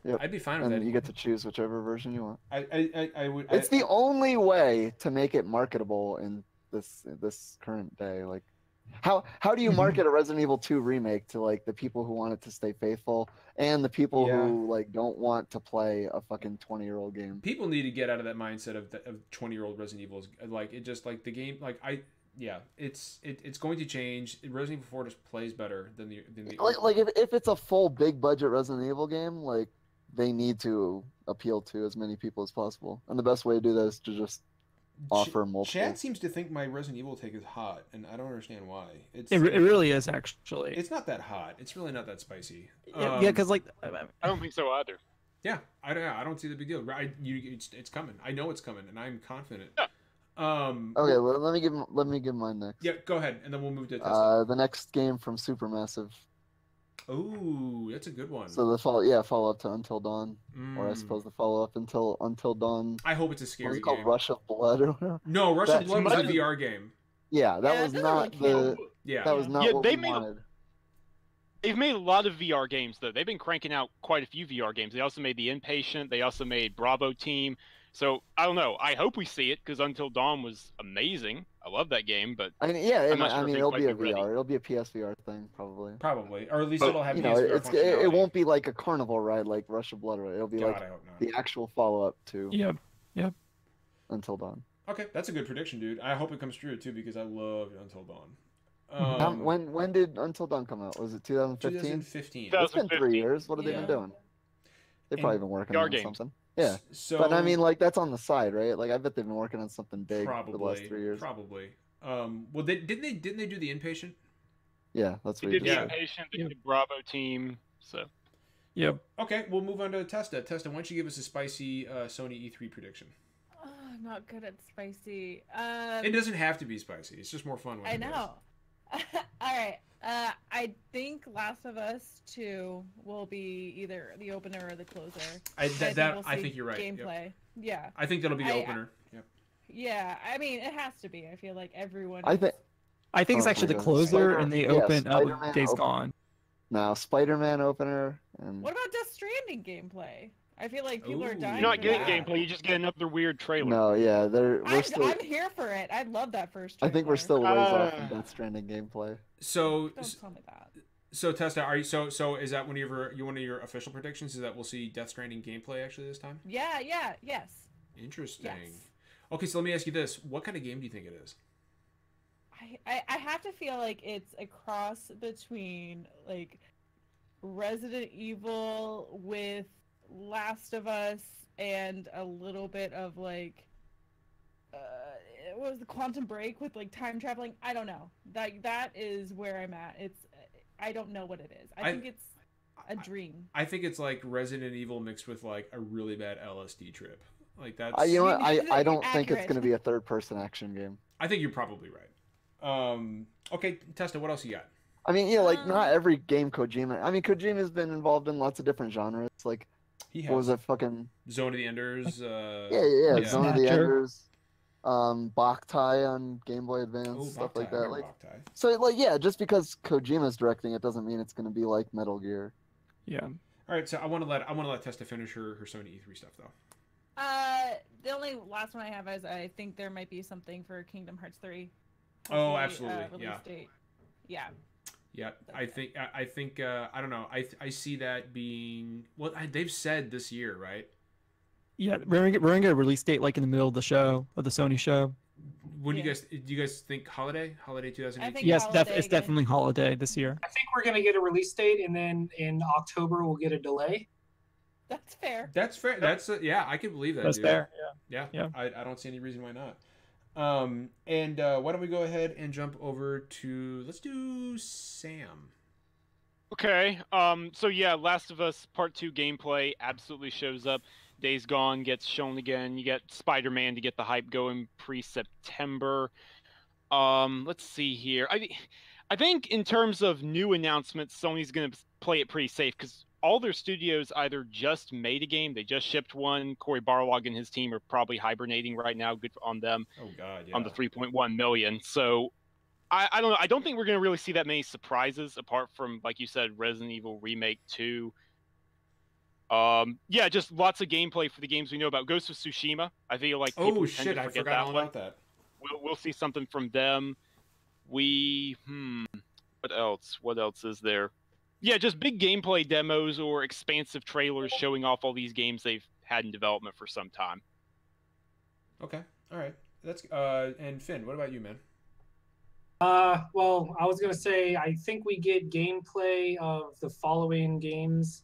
Speaker 5: Yep.
Speaker 1: I'd be fine with that.
Speaker 5: And you get to choose whichever version you want.
Speaker 1: I would.
Speaker 5: It's the only way to make it marketable in this current day. Like, how do you market a Resident Evil 2 remake to like the people who want it to stay faithful and the people who like don't want to play a fucking 20-year-old game?
Speaker 1: People need to get out of that mindset of 20-year-old Resident Evil. Like, it just like the game. Like yeah, it's going to change. Resident Evil 4 just plays better than the
Speaker 5: Like if it's a full big budget Resident Evil game, like they need to appeal to as many people as possible, and the best way to do that is to just offer multiple.
Speaker 1: Chad seems to think my Resident Evil take is hot, and I don't understand why.
Speaker 4: It really is actually.
Speaker 1: It's not that hot. It's really not that spicy.
Speaker 4: Yeah, because like
Speaker 7: I don't think so either.
Speaker 1: Yeah, I don't see the big deal. It's coming. I know it's coming, and I'm confident.
Speaker 7: Yeah.
Speaker 5: Okay, well, let me give mine next.
Speaker 1: Yeah, go ahead, and then we'll move to Testa.
Speaker 5: The next game from Supermassive.
Speaker 1: Oh, that's a good one.
Speaker 5: So the follow up to Until Dawn, or I suppose the follow up Until Dawn.
Speaker 1: I hope it's a scary
Speaker 5: What's it called,
Speaker 1: game.
Speaker 5: Rush of Blood or whatever?
Speaker 1: No, Rush of Blood was a VR game.
Speaker 5: Yeah, that was not the.
Speaker 1: Yeah,
Speaker 5: that was not what we wanted.
Speaker 7: They've made a lot of VR games though. They've been cranking out quite a few VR games. They also made The Inpatient. They also made Bravo Team. So I don't know. I hope we see it because Until Dawn was amazing. I love that game, but
Speaker 5: I mean, yeah,
Speaker 7: sure
Speaker 5: it'll be a VR. It'll be a PSVR thing, probably.
Speaker 1: Probably, or at least it'll have.
Speaker 5: It won't be like a carnival ride like Rush of Blood. Right? It'll be
Speaker 1: God,
Speaker 5: like the actual follow up to.
Speaker 4: Yep.
Speaker 5: Until Dawn.
Speaker 1: Okay, that's a good prediction, dude. I hope it comes true too because I loved Until Dawn.
Speaker 5: When did Until Dawn come out? Was it 2015?
Speaker 1: 2015.
Speaker 5: It's been 3 years. What have they been doing? They've probably been working on something. Yeah.
Speaker 1: So,
Speaker 5: but I mean, like that's on the side, right? Like I bet they've been working on something big for the last 3 years.
Speaker 1: Probably. Well, didn't they do the Inpatient?
Speaker 5: Yeah, that's what
Speaker 7: they did. The Inpatient. They did the Bravo Team. So.
Speaker 4: Yep.
Speaker 1: Okay, we'll move on to Testa. Testa, why don't you give us a spicy Sony E3 prediction?
Speaker 3: Oh, I'm not good at spicy.
Speaker 1: It doesn't have to be spicy. It's just more fun.
Speaker 3: I know. All right. I think Last of Us 2 will be either the opener or the closer.
Speaker 1: I think you're right.
Speaker 3: Gameplay. Yep. Yeah.
Speaker 1: I think that'll be the opener. Yep.
Speaker 3: Yeah. I mean, it has to be. I feel like everyone.
Speaker 4: I think it's actually the closer, and they open up Days Gone.
Speaker 5: Now, Spider-Man opener. And...
Speaker 3: What about Death Stranding gameplay? I feel like people are dying.
Speaker 7: You're not getting gameplay. You just get another weird trailer.
Speaker 5: No, yeah,
Speaker 3: I'm here for it. I love that first trailer.
Speaker 5: I think we're still ways off from Death Stranding gameplay.
Speaker 1: So
Speaker 3: don't tell me that.
Speaker 1: So Testa, are you so is that one of your official predictions? Is that we'll see Death Stranding gameplay actually this time?
Speaker 3: Yeah, yes.
Speaker 1: Interesting.
Speaker 3: Yes.
Speaker 1: Okay, so let me ask you this: what kind of game do you think it is?
Speaker 3: I have to feel like it's a cross between like Resident Evil with Last of Us and a little bit of like what was the Quantum Break with like time traveling? I don't know. That is where I'm at. I don't know what it is. I think it's a dream.
Speaker 1: I think it's like Resident Evil mixed with like a really bad LSD trip. Like that's
Speaker 5: you know what? I don't think it's going to be a third-person action game.
Speaker 1: I think you're probably right. Okay, Testa, what else you got?
Speaker 5: I mean, yeah, like not every game Kojima. I mean, Kojima's been involved in lots of different genres. Like, what was it? Fucking
Speaker 1: Zone of the Enders.
Speaker 5: Yeah. Zone of the Enders. Boktai on Game Boy Advance, stuff like that. Like, so like, yeah, just because Kojima's directing it doesn't mean it's going to be like Metal Gear.
Speaker 4: Yeah.
Speaker 1: All right, so I want to let Testa finish her Sony E3 stuff though.
Speaker 3: The only last one I have is I think there might be something for Kingdom Hearts 3.
Speaker 1: Oh, absolutely. Yeah.
Speaker 3: Date. Yeah.
Speaker 1: Yeah, I think I don't know. I see that being they've said this year, right?
Speaker 4: Yeah, we're gonna get a release date like in the middle of the show, of the Sony show.
Speaker 1: When do you guys think holiday 2018?
Speaker 4: Yes, it's definitely holiday this year.
Speaker 6: I think we're gonna get a release date, and then in October we'll get a delay.
Speaker 3: That's fair.
Speaker 1: That's fair. That's yeah, I can believe that.
Speaker 4: That's
Speaker 1: dude.
Speaker 4: fair.
Speaker 1: Yeah. I don't see any reason why not. And why don't we go ahead and jump over to let's do Sam.
Speaker 7: Okay. So yeah, Last of Us Part 2 gameplay absolutely shows up. Days Gone gets shown again. You get Spider-Man to get the hype going pre-September. Let's see here. I think in terms of new announcements, Sony's going to play it pretty safe because all their studios either just made a game, they just shipped one. Cory Barlog and his team are probably hibernating right now. Good on them.
Speaker 1: Oh God, yeah.
Speaker 7: On the 3.1 million. So I don't know. I don't think we're going to really see that many surprises apart from, like you said, Resident Evil Remake 2. Yeah, just lots of gameplay for the games we know about. Ghost of Tsushima, I feel like people tend to forget
Speaker 1: all about that.
Speaker 7: We'll see something from them. What else? What else is there? Yeah, just big gameplay demos or expansive trailers showing off all these games they've had in development for some time.
Speaker 1: Okay, all right. That's and Finn, what about you, man?
Speaker 6: Well, I was gonna say I think we get gameplay of the following games: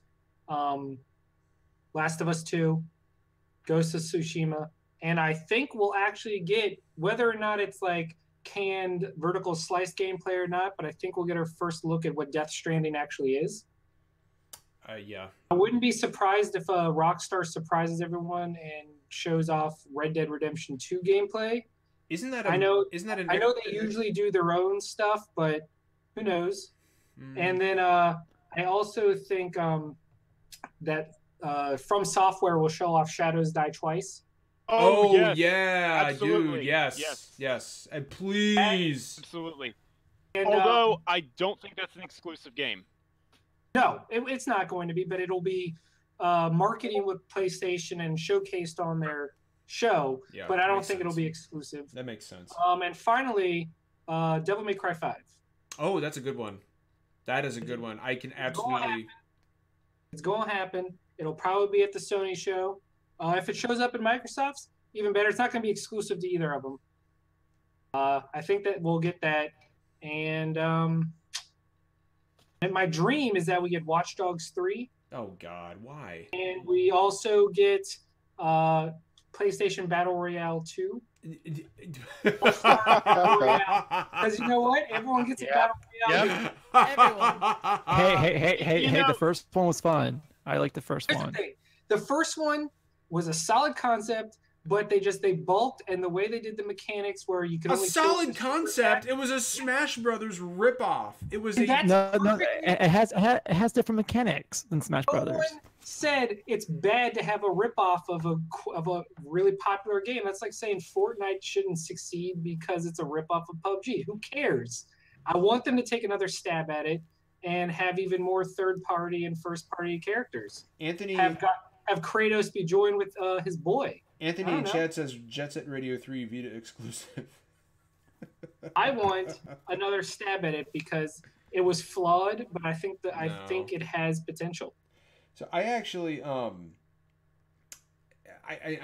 Speaker 6: Last of Us 2, Ghost of Tsushima, and I think we'll actually get, whether or not it's like canned vertical slice gameplay or not, but I think we'll get our first look at what Death Stranding actually is.
Speaker 1: Yeah.
Speaker 6: I wouldn't be surprised if Rockstar surprises everyone and shows off Red Dead Redemption 2 gameplay.
Speaker 1: Isn't that?
Speaker 6: I know they usually do their own stuff, but who knows? And then I also think that From Software will show off Shadows Die Twice.
Speaker 1: Oh
Speaker 7: yes.
Speaker 1: yeah,
Speaker 7: Absolutely.
Speaker 1: dude. Yes. And please.
Speaker 7: Absolutely.
Speaker 6: And,
Speaker 7: Although I don't think that's an exclusive game.
Speaker 6: No, it's not going to be, but it'll be marketing with PlayStation and showcased on their show.
Speaker 1: Yeah,
Speaker 6: but I don't
Speaker 1: makes
Speaker 6: think it'll
Speaker 1: sense.
Speaker 6: be exclusive.
Speaker 1: That makes sense.
Speaker 6: And finally, Devil May Cry 5.
Speaker 1: Oh, that's a good one. That is a good one. I can absolutely.
Speaker 6: It's going to happen. It'll probably be at the Sony show. If it shows up in Microsoft's, even better. It's not going to be exclusive to either of them. I think that we'll get that. And my dream is that we get Watch Dogs 3.
Speaker 1: Oh God, why?
Speaker 6: And we also get PlayStation Battle Royale 2. Because you know what? Everyone gets a Battle Royale.
Speaker 3: Everyone.
Speaker 4: Hey, the first one was fun. I like the first
Speaker 6: Here's
Speaker 4: one.
Speaker 6: the thing. The first one was a solid concept, but they bulked, and the way they did the mechanics where you could
Speaker 1: A
Speaker 6: only kill
Speaker 1: solid
Speaker 6: the super
Speaker 1: concept.
Speaker 6: attack-
Speaker 1: It was a Smash Brothers ripoff. It was a.
Speaker 6: That's
Speaker 4: No,
Speaker 6: perfect.
Speaker 4: it has different mechanics than Smash
Speaker 6: No
Speaker 4: Brothers.
Speaker 6: one said it's bad to have a ripoff of a really popular game. That's like saying Fortnite shouldn't succeed because it's a ripoff of PUBG. Who cares? I want them to take another stab at it and have even more third-party and first-party characters.
Speaker 1: Anthony.
Speaker 6: Have Kratos be joined with his boy.
Speaker 1: Anthony
Speaker 6: I
Speaker 1: in
Speaker 6: don't
Speaker 1: chat says Jet Set Radio 3 Vita exclusive.
Speaker 6: I want another stab at it because it was flawed, but I think
Speaker 1: No.
Speaker 6: I think it has potential.
Speaker 1: So I actually I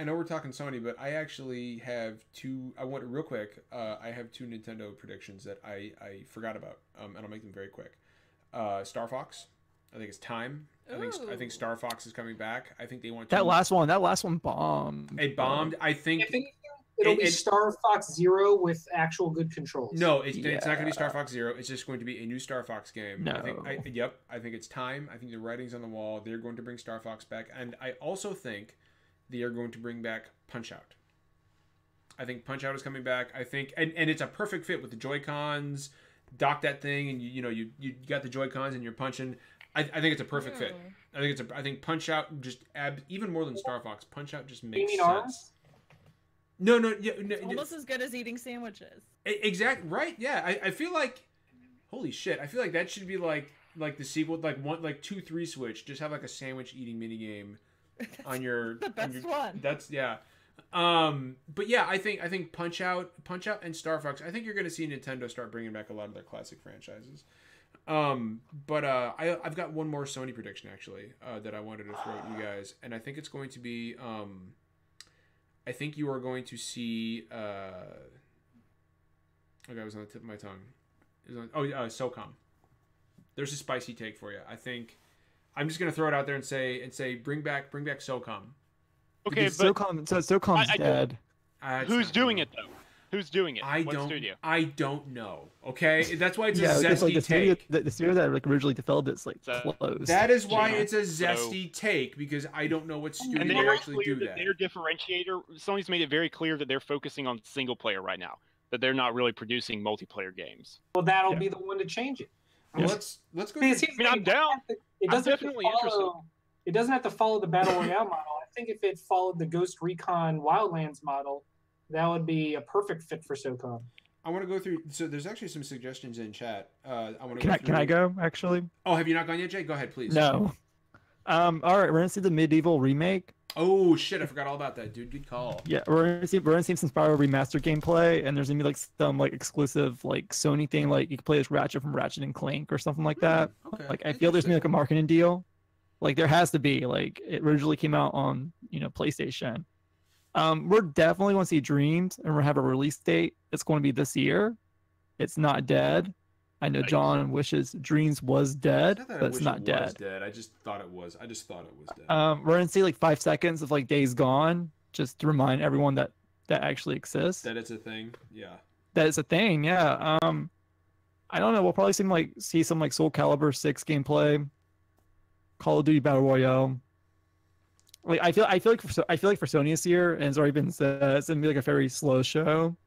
Speaker 1: know we're talking Sony, but I actually have two. I want real quick. I have two Nintendo predictions that I forgot about, and I'll make them very quick. Star Fox. I think it's time. I think Star Fox is coming back. I think they want to.
Speaker 4: That last one bombed.
Speaker 1: It bombed. I think.
Speaker 6: If anything, it'll be Star Fox Zero with actual good controls.
Speaker 1: No, it's not going to be Star Fox Zero. It's just going to be a new Star Fox game.
Speaker 4: No.
Speaker 1: I think it's time. I think the writing's on the wall. They're going to bring Star Fox back, and I also think they are going to bring back Punch Out. I think Punch Out is coming back. I think, and it's a perfect fit with the Joy-Cons. Dock that thing, and you got the Joy-Cons, and you're punching. I think it's a perfect fit. I think Punch Out just even more than Star Fox. Punch Out just makes sense.
Speaker 6: Arms?
Speaker 1: No,
Speaker 3: Almost as good as eating sandwiches.
Speaker 1: Exactly right. Yeah, I feel like, holy shit, I feel like that should be like the sequel, like 2-3 switch. Just have like a sandwich eating mini game on your
Speaker 3: the best one.
Speaker 1: That's yeah. But yeah, I think Punch Out and Star Fox. I think you're gonna see Nintendo start bringing back a lot of their classic franchises. But I've got one more Sony prediction actually that I wanted to throw at you guys, and I think it's going to be I think you are going to see okay, it was on the tip of my tongue. SOCOM. There's a spicy take for you. I think I'm just gonna throw it out there and say bring back SOCOM.
Speaker 7: Okay,
Speaker 4: Because
Speaker 7: but
Speaker 4: SOCOM's dead.
Speaker 7: who's doing it though? Who's doing it?
Speaker 1: What
Speaker 7: studio?
Speaker 1: I don't know. Okay, that's why it's a
Speaker 4: because,
Speaker 1: zesty take.
Speaker 4: The studio that originally developed it's
Speaker 7: So-
Speaker 4: closed.
Speaker 1: That is why
Speaker 7: Yeah.
Speaker 1: it's a zesty take, because I don't know what
Speaker 7: And
Speaker 1: studio
Speaker 7: they're
Speaker 1: actually
Speaker 7: clear
Speaker 1: do that.
Speaker 7: Their differentiator, Sony's made it very clear that they're focusing on single player right now. That they're not really producing multiplayer games.
Speaker 6: Well, that'll be the one to change it.
Speaker 1: Well, let's go.
Speaker 6: See,
Speaker 1: through-
Speaker 7: I'm down.
Speaker 6: It doesn't have to
Speaker 7: definitely interested.
Speaker 6: It doesn't have to follow the Battle Royale model. I think if it followed the Ghost Recon Wildlands model, that would be a perfect fit for SOCOM.
Speaker 1: I want to go through. So there's actually some suggestions in chat. I want to.
Speaker 4: Can I go actually?
Speaker 1: Oh, have you not gone yet, Jay? Go ahead, please.
Speaker 4: No. All right, we're gonna see the Medieval remake.
Speaker 1: Oh shit! I forgot all about that, dude. Good call.
Speaker 4: Yeah, we're gonna see some Spyro remastered gameplay, and there's gonna be like some like exclusive like Sony thing, like you can play as Ratchet from Ratchet and Clank or something like that.
Speaker 1: Okay.
Speaker 4: Like I feel there's gonna be like a marketing deal. Like there has to be. Like it originally came out on PlayStation. We're definitely going to see Dreams, and we're gonna have a release date. It's going to be this year. it's not dead. I know John wishes Dreams was dead, but it's not dead.
Speaker 1: Dead. I just thought it was. I just thought it was dead.
Speaker 4: We're gonna see like 5 seconds of like Days Gone, just to remind everyone that actually exists.
Speaker 1: That it's a thing. Yeah.
Speaker 4: That is a thing. Yeah. I don't know. We'll probably see some like Soul Calibur 6 gameplay, Call of Duty Battle Royale. Like I feel like for Sony this year, and it's already been said, it's gonna be like a very slow show,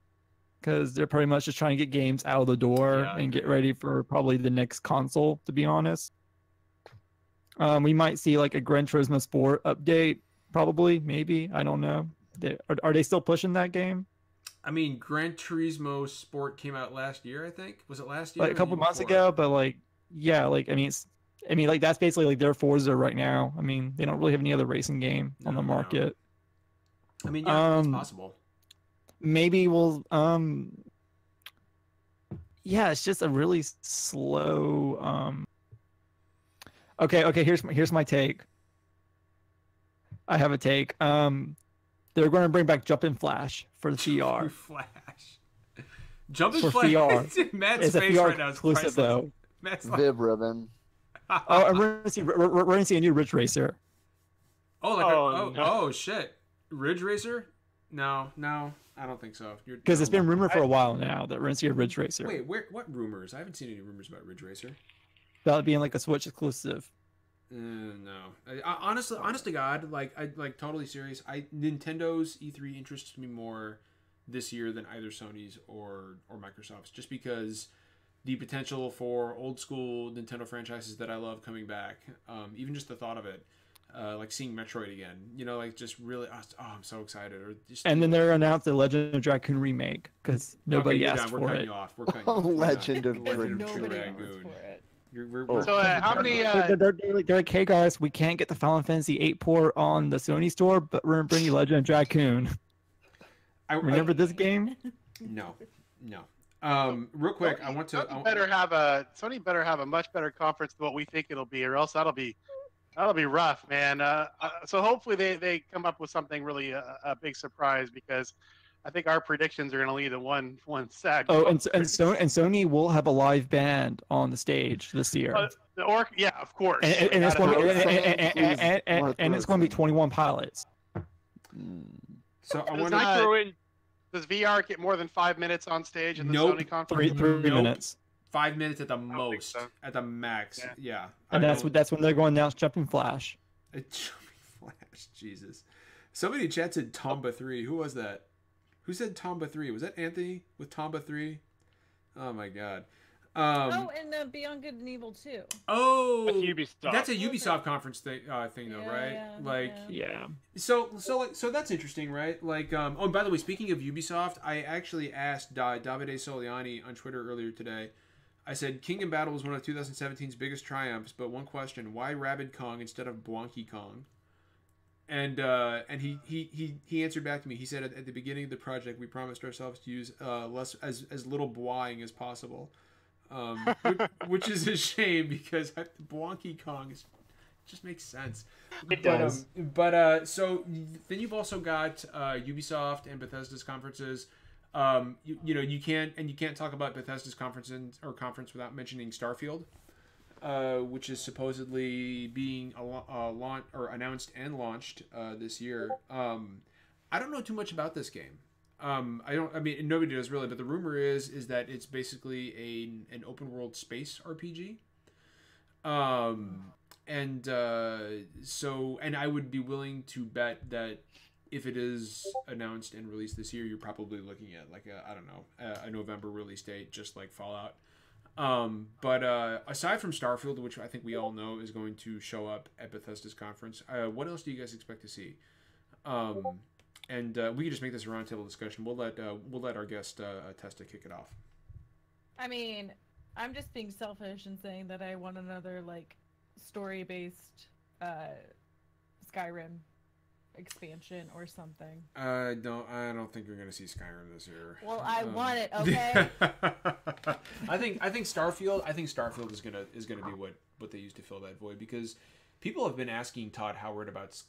Speaker 4: because they're pretty much just trying to get games out of the door and get ready for probably the next console. To be honest, we might see like a Gran Turismo Sport update, probably, maybe. I don't know. Are they still pushing that game?
Speaker 1: I mean, Gran Turismo Sport came out last year, I think. Was it last year?
Speaker 4: Like a couple months ago, but like, yeah, like I mean, like that's basically like their Forza right now. I mean, they don't really have any other racing game on the market.
Speaker 1: I mean, yeah, it's possible.
Speaker 4: Maybe we'll yeah, it's just a really slow okay, here's my take. I have a take. They're going to bring back Jumpin' Flash for the VR.
Speaker 1: Jumpin'
Speaker 4: for
Speaker 1: Flash.
Speaker 4: VR.
Speaker 1: Matt's
Speaker 4: it's a
Speaker 1: face
Speaker 4: VR
Speaker 1: right now is
Speaker 4: exclusive
Speaker 1: priceless.
Speaker 4: though.
Speaker 1: Matt's
Speaker 5: Vib Ribbon.
Speaker 4: Oh, and we're gonna see a new Ridge Racer.
Speaker 1: Oh shit, Ridge Racer? No, I don't think so.
Speaker 4: Because it's been rumored for a while now that we're gonna see a Ridge Racer.
Speaker 1: Wait, what rumors? I haven't seen any rumors about Ridge Racer.
Speaker 4: About it being like a Switch exclusive.
Speaker 1: No. Honest to God, I totally serious. Nintendo's E3 interests me more this year than either Sony's or Microsoft's, just because the potential for old school Nintendo franchises that I love coming back, even just the thought of it, like seeing Metroid again, like just really, I'm so excited.
Speaker 4: And then they're announced the Legend of Dragoon remake, because nobody asked for it.
Speaker 1: We're cutting you off. We're cutting you off.
Speaker 5: Legend of
Speaker 3: Dragoon.
Speaker 2: So how many?
Speaker 4: They're like, hey guys, we can't get the Final Fantasy VIII port on the Sony store, but we're gonna bring you Legend of Dragoon. Remember this game?
Speaker 1: No. Real quick, I want to.
Speaker 2: Sony better have a much better conference than what we think it'll be, or else that'll be rough, man. So hopefully they come up with something really a big surprise, because I think our predictions are going to lead to one sag.
Speaker 4: Oh, and Sony will have a live band on the stage this year.
Speaker 2: Yeah, of course.
Speaker 4: And it's going to be 21 Pilots.
Speaker 1: So I want
Speaker 2: to throw in. Does VR get more than 5 minutes on stage in the Sony conference?
Speaker 4: Three minutes.
Speaker 1: 5 minutes at the most, at the max. Yeah.
Speaker 4: And that's when they're going to announce Jumping Flash.
Speaker 1: Jumping Flash, Jesus. Somebody in chat said Tomba 3. Who was that? Who said Tomba 3? Was that Anthony with Tomba 3? Oh my God.
Speaker 3: And Beyond Good and Evil 2.
Speaker 1: Oh,
Speaker 7: that's Ubisoft.
Speaker 1: That's a Ubisoft conference thing though, right?
Speaker 4: Yeah.
Speaker 1: So that's interesting, right? Like, and by the way, speaking of Ubisoft, I actually asked Davide Soliani on Twitter earlier today. I said Kingdom Battle was one of 2017's biggest triumphs, but one question: why Rabid Kong instead of Blanky Kong? And he answered back to me. He said at the beginning of the project, we promised ourselves to use as little boing as possible. Which is a shame, because Blanky Kong just makes sense.
Speaker 6: It does.
Speaker 1: So then you've also got Ubisoft and Bethesda's conferences. You can't talk about Bethesda's conference without mentioning Starfield, which is supposedly being announced and launched this year. I don't know too much about this game. Nobody does really, but the rumor is that it's basically an open world space RPG. And I would be willing to bet that if it is announced and released this year, you're probably looking at like a November release date, just like Fallout. But aside from Starfield, which I think we all know is going to show up at Bethesda's conference, what else do you guys expect to see? And we can just make this a roundtable discussion. We'll let our guest Testa kick it off.
Speaker 3: I mean, I'm just being selfish and saying that I want another like story-based Skyrim expansion or something.
Speaker 1: I don't think you're gonna see Skyrim this year.
Speaker 3: Well, I want it. Okay.
Speaker 1: I think Starfield. I think Starfield is gonna be what they use to fill that void, because people have been asking Todd Howard about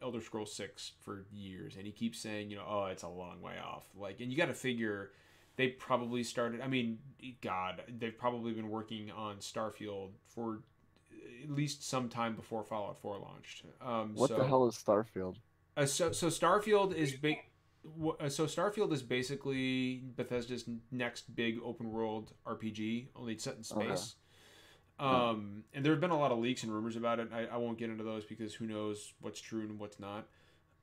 Speaker 1: Elder Scrolls 6 for years, and he keeps saying it's a long way off. Like, and you got to figure they probably started. I mean, God, they've probably been working on Starfield for at least some time before Fallout 4 launched.
Speaker 5: What the hell is Starfield?
Speaker 1: So Starfield is big. So Starfield is basically Bethesda's next big open world RPG, only it's set in space. Okay. And there have been a lot of leaks and rumors about it. I won't get into those because who knows what's true and what's not.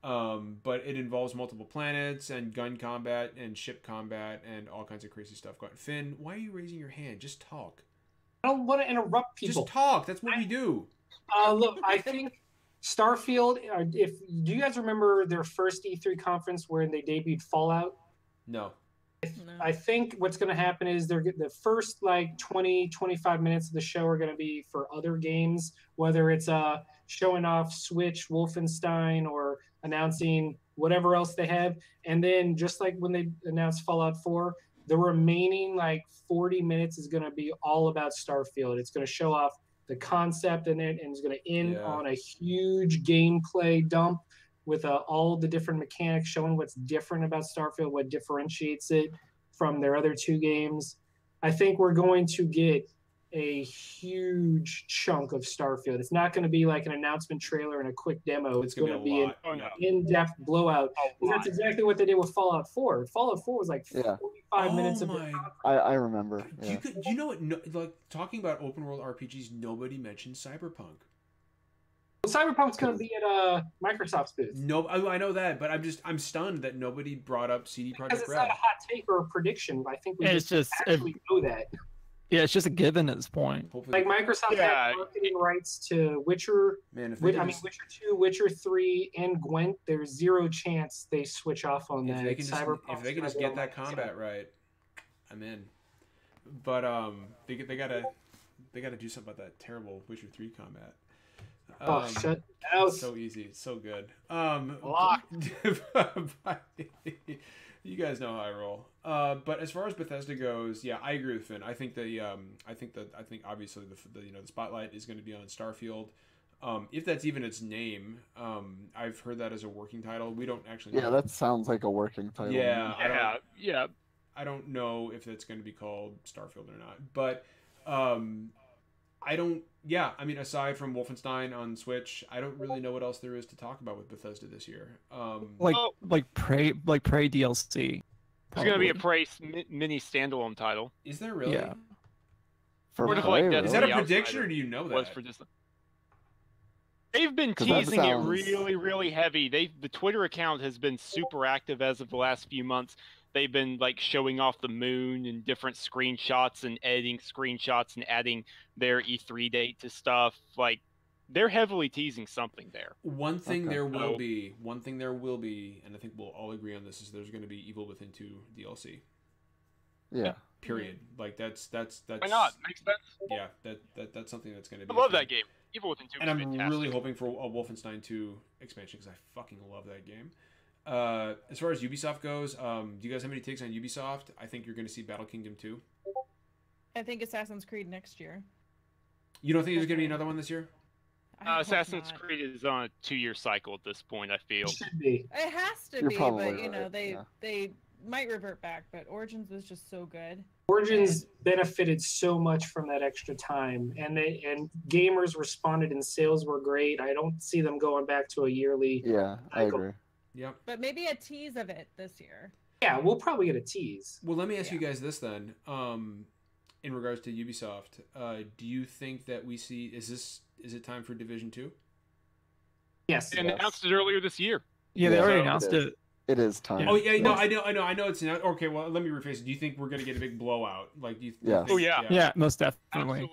Speaker 1: But it involves multiple planets and gun combat and ship combat and all kinds of crazy stuff. Finn, why are you raising your hand? Just talk.
Speaker 6: I don't want to interrupt people.
Speaker 1: Just talk. That's what we do.
Speaker 6: Look, I think Starfield. Do you guys remember their first E3 conference where they debuted Fallout?
Speaker 1: No.
Speaker 6: I think what's going to happen is the first 20, 25 minutes of the show are going to be for other games, whether it's showing off Switch, Wolfenstein, or announcing whatever else they have. And then just like when they announced Fallout 4, the remaining 40 minutes is going to be all about Starfield. It's going to show off the concept and it's going to end on a huge gameplay dump with all the different mechanics, showing what's different about Starfield, what differentiates it from their other two games. I think we're going to get a huge chunk of Starfield. It's not going to be like an announcement trailer and a quick demo. It's going to be an in-depth blowout. That's exactly what they did with Fallout 4. Fallout 4 was 45 minutes of it.
Speaker 5: I remember. Yeah.
Speaker 1: You know what? Talking about open world RPGs, nobody mentioned Cyberpunk.
Speaker 6: Well, Cyberpunk's going to be at Microsoft's booth.
Speaker 1: No, I know that, but I'm stunned that nobody brought up CD Projekt Red.
Speaker 6: Because it's not a hot take or a prediction. I think we actually know that.
Speaker 4: Yeah, it's just a given at this point.
Speaker 6: Microsoft had marketing rights to Witcher. Man, Witcher 2, Witcher 3, and Gwent. There's zero chance they switch off on that.
Speaker 1: If they can just get that combat right, I'm in. But they gotta do something about that terrible Witcher 3 combat.
Speaker 6: Shut out.
Speaker 1: So easy, it's so good. You guys know how I roll. But as far as Bethesda goes, yeah, I agree with Finn. I think obviously the spotlight is going to be on Starfield. If that's even its name, I've heard that as a working title. We don't actually know.
Speaker 5: Yeah, that sounds like a working title.
Speaker 1: Yeah. I don't know if it's going to be called Starfield or not, but I don't. Yeah, I mean, aside from Wolfenstein on Switch, I don't really know what else there is to talk about with Bethesda this year.
Speaker 4: Prey DLC.
Speaker 7: There's going to be a Prey mini standalone title.
Speaker 1: Is there really?
Speaker 4: Yeah.
Speaker 1: Is that a prediction, or do you know that?
Speaker 7: They've been teasing it really, really heavy. The Twitter account has been super active as of the last few months. They've been showing off the moon and different screenshots and editing screenshots and adding their E3 date to stuff. They're heavily teasing something there.
Speaker 1: One thing there will be, and I think we'll all agree on this, is there's going to be Evil Within 2 DLC.
Speaker 5: Yeah.
Speaker 1: Period. That's
Speaker 7: why not? Makes sense.
Speaker 1: Yeah, that's something that's going to be.
Speaker 7: I love that game. Evil Within 2 is
Speaker 1: and
Speaker 7: fantastic.
Speaker 1: I'm really hoping for a Wolfenstein 2 expansion because I fucking love that game. As far as Ubisoft goes, do you guys have any takes on Ubisoft? I think you're going to see Battle Kingdom 2.
Speaker 3: I think Assassin's Creed next year.
Speaker 1: You don't think there's going to be another one this year?
Speaker 7: Assassin's Creed is on a 2-year cycle at this point, I feel.
Speaker 6: It should be.
Speaker 3: It has to be, but they might revert back. But Origins was just so good.
Speaker 6: Origins benefited so much from that extra time, and gamers responded, and sales were great. I don't see them going back to a yearly.
Speaker 5: Yeah, cycle. I agree.
Speaker 1: Yep.
Speaker 3: But maybe a tease of it this year.
Speaker 6: Yeah, we'll probably get a tease.
Speaker 1: Well, let me ask you guys this then. In regards to Ubisoft, do you think that we see is it time for Division 2?
Speaker 6: Yes.
Speaker 7: They announced it earlier this year.
Speaker 4: Yeah, they already announced it.
Speaker 5: It is time.
Speaker 1: Oh yeah, no, I know it's not. Okay, well, let me rephrase it. Do you think we're gonna get a big blowout? Do you?
Speaker 5: Yeah.
Speaker 7: Oh yeah.
Speaker 4: Yeah, most definitely.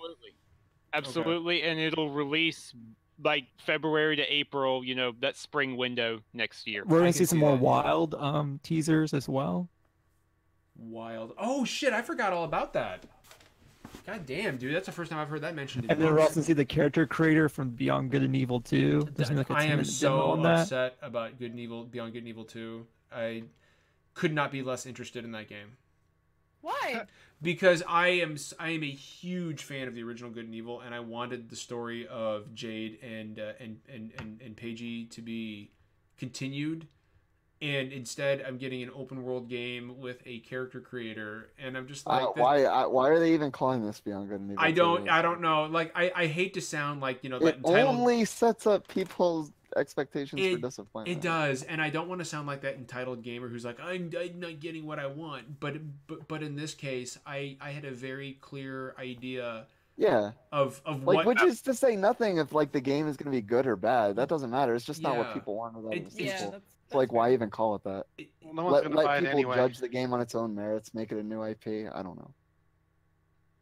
Speaker 7: Absolutely, and it'll release February to April, that spring window next year.
Speaker 4: We're going to see some more Wild teasers as well.
Speaker 1: Wild. Oh, shit, I forgot all about that. God damn, dude, that's the first time I've heard that mentioned.
Speaker 4: And then we're also see the character creator from Beyond Good and Evil 2.
Speaker 1: I am so upset about Beyond Good and Evil 2. I could not be less interested in that game.
Speaker 3: Why?
Speaker 1: Because I am a huge fan of the original Good and Evil, and I wanted the story of Jade and Paige to be continued, and instead I'm getting an open world game with a character creator, and I'm just like,
Speaker 5: why are they even calling this Beyond Good and Evil?
Speaker 1: I don't know. Like I hate to sound like, you know,
Speaker 5: It
Speaker 1: that entitled.
Speaker 5: only sets up people's expectations for disappointment.
Speaker 1: It does, and I don't want to sound like that entitled gamer who's like, I'm not getting what I want. But in this case, I had a very clear idea.
Speaker 5: Yeah.
Speaker 1: Of
Speaker 5: like,
Speaker 1: what,
Speaker 5: which is to say nothing if like the game is going to be good or bad. That doesn't matter. It's just not what
Speaker 1: Yeah.
Speaker 5: people want.
Speaker 3: That's
Speaker 5: Like, why even call it that?
Speaker 2: Well, no one's gonna buy
Speaker 5: Let
Speaker 2: it
Speaker 5: people
Speaker 2: anyway.
Speaker 5: judge the game on its own merits. Make it a new IP. I don't know.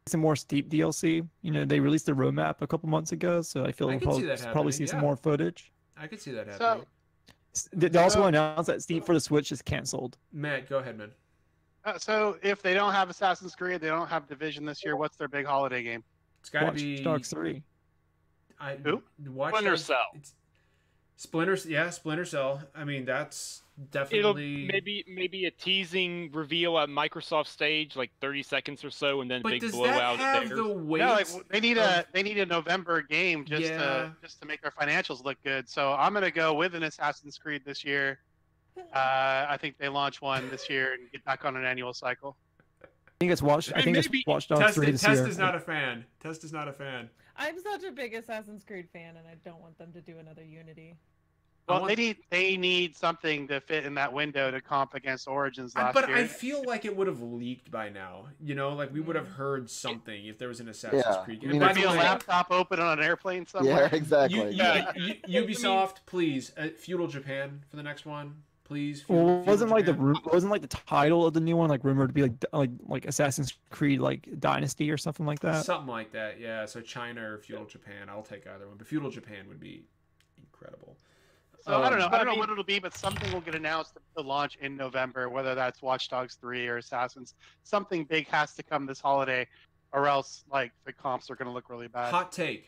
Speaker 4: Some more steep DLC. You know, they released the roadmap a couple months ago, so I feel
Speaker 1: I
Speaker 4: we'll
Speaker 1: can see
Speaker 4: probably,
Speaker 1: that
Speaker 4: probably see
Speaker 1: happening,
Speaker 4: some
Speaker 1: yeah.
Speaker 4: more footage.
Speaker 1: I could see that happening.
Speaker 4: They also announced that Steep for the Switch is canceled.
Speaker 1: Matt, go ahead, man.
Speaker 2: So if they don't have Assassin's Creed, they don't have Division this year. What's their big holiday game?
Speaker 1: It's got to
Speaker 4: Watch
Speaker 1: be
Speaker 4: Dogs 3.
Speaker 2: Who?
Speaker 7: Splinter Cell.
Speaker 1: Splinter Cell. I mean, that's definitely.
Speaker 7: It'll maybe a teasing reveal at Microsoft stage, like 30 seconds or so, and then
Speaker 1: But
Speaker 7: big
Speaker 1: does
Speaker 7: blowout
Speaker 1: that have
Speaker 7: at
Speaker 1: the
Speaker 7: theirs.
Speaker 1: weight?
Speaker 2: No, like they need a November game just to make their financials look good. So I'm gonna go with an Assassin's Creed this year. I think they launch one this year and get back on an annual cycle.
Speaker 4: I think it's Watch Dogs 3 this year.
Speaker 1: Test is not a fan. Test is not a fan.
Speaker 3: I'm such a big Assassin's Creed fan, and I don't want them to do another Unity.
Speaker 2: Well, they need something to fit in that window to comp against Origins last year.
Speaker 1: But I feel like it would have leaked by now. You know, like we would have heard something if there was an Assassin's Creed.
Speaker 5: I mean,
Speaker 2: There'd be a laptop open on an airplane somewhere.
Speaker 5: Yeah, exactly.
Speaker 1: Ubisoft, please, Feudal Japan for the next one, please.
Speaker 4: Well, wasn't like
Speaker 1: Japan.
Speaker 4: the title of the new one like rumored to be like Assassin's Creed like Dynasty or something like that?
Speaker 1: Something like that, yeah. So China or Feudal Japan, I'll take either one. But Feudal Japan would be incredible.
Speaker 2: So I don't know what it'll be, but something will get announced to launch in November, whether that's Watch Dogs 3 or Assassins. Something big has to come this holiday, or else like the comps are going to look really bad.
Speaker 1: Hot take.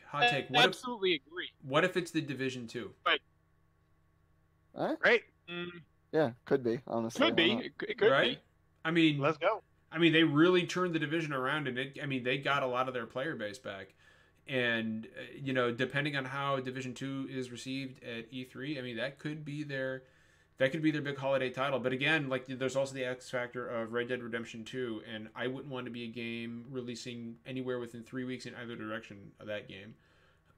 Speaker 7: Absolutely agree.
Speaker 1: What if it's the Division 2?
Speaker 2: Great.
Speaker 5: Yeah, could be, honestly.
Speaker 7: Could be. It could
Speaker 1: right?
Speaker 7: be.
Speaker 1: I mean,
Speaker 2: let's go.
Speaker 1: I mean, they really turned the Division around, and they got a lot of their player base back. And you know, depending on how Division 2 is received at E3, I mean, that could be their big holiday title. But again, like there's also the X factor of Red Dead Redemption 2, and I wouldn't want to be a game releasing anywhere within 3 weeks in either direction of that game.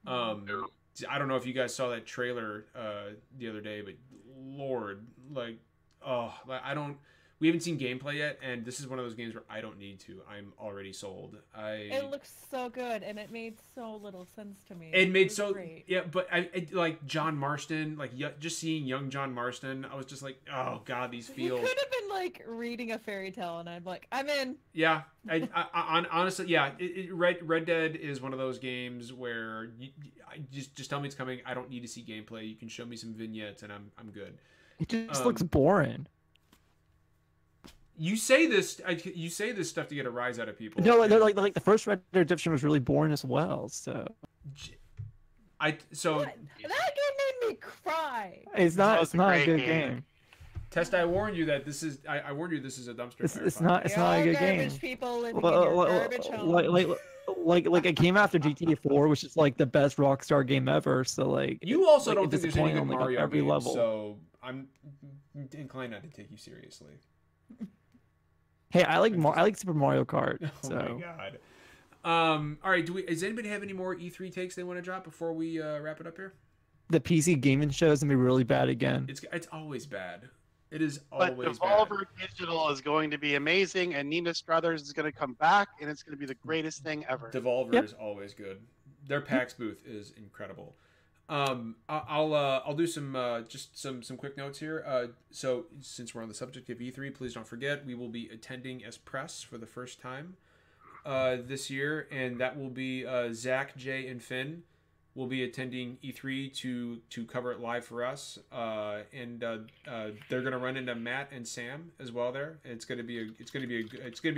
Speaker 1: I don't know if you guys saw that trailer the other day, but Lord, we haven't seen gameplay yet, and this is one of those games where I don't need to. I'm already sold.
Speaker 3: It looks so good, and it made so little sense to me.
Speaker 1: It made
Speaker 3: great.
Speaker 1: yeah, but I like John Marston, just seeing young John Marston, I was just like, oh god, these feels.
Speaker 3: You could have been like reading a fairy tale, and I'm like, I'm in.
Speaker 1: Yeah, honestly, yeah. Red Dead is one of those games where just tell me it's coming. I don't need to see gameplay. You can show me some vignettes, and I'm good.
Speaker 4: It just looks boring.
Speaker 1: You say this stuff to get a rise out of people.
Speaker 4: No, like the first Red Dead Redemption was really boring as well. So
Speaker 3: that game made me cry.
Speaker 4: It's not a good game.
Speaker 1: Test, I warned you that this is. I warned you this is a dumpster fire.
Speaker 4: It's not a good game.
Speaker 3: People living in your garbage home.
Speaker 4: Like it came after GTA 4, which is like the best Rockstar game ever. So like
Speaker 1: you also
Speaker 4: like,
Speaker 1: don't think there's any good
Speaker 4: on
Speaker 1: Mario
Speaker 4: every
Speaker 1: games,
Speaker 4: level.
Speaker 1: so I'm inclined not to take you seriously.
Speaker 4: Hey, I like Super Mario Kart. So.
Speaker 1: Oh my god. All right. Does anybody have any more E3 takes they want to drop before we wrap it up here?
Speaker 4: The PC gaming show is gonna be really bad again.
Speaker 1: It's always bad. It is always
Speaker 2: bad. But Devolver Digital is going to be amazing, and Nina Struthers is going to come back, and it's going to be the greatest thing ever.
Speaker 1: Devolver is always good. Their PAX booth is incredible. I'll do some just some quick notes here. So since we're on the subject of E3, please don't forget we will be attending as press for the first time this year, and that will be Zach, Jay, and Finn will be attending E3 to cover it live for us, and they're gonna run into Matt and Sam as well there. And it's gonna be a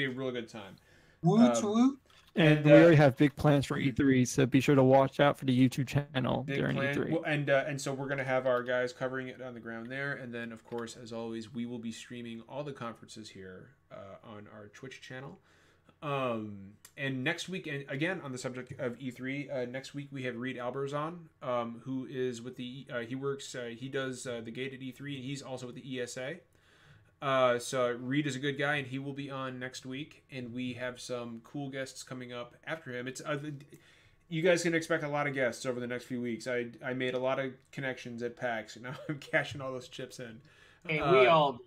Speaker 1: really good time.
Speaker 6: Woot.
Speaker 4: And we already have big plans for E3, so be sure to watch out for the YouTube channel during E3.
Speaker 1: Well, and so we're gonna have our guys covering it on the ground there, and then of course, as always, we will be streaming all the conferences here on our Twitch channel. And next week, and again on the subject of E3, next week we have Reed Albers on, who is with the he does the gate at E3, and he's also with the ESA. So Reed is a good guy, and he will be on next week. And we have some cool guests coming up after him. It's you guys can expect a lot of guests over the next few weeks. I made a lot of connections at PAX, and now I'm cashing all those chips in.
Speaker 6: Hey, we all did.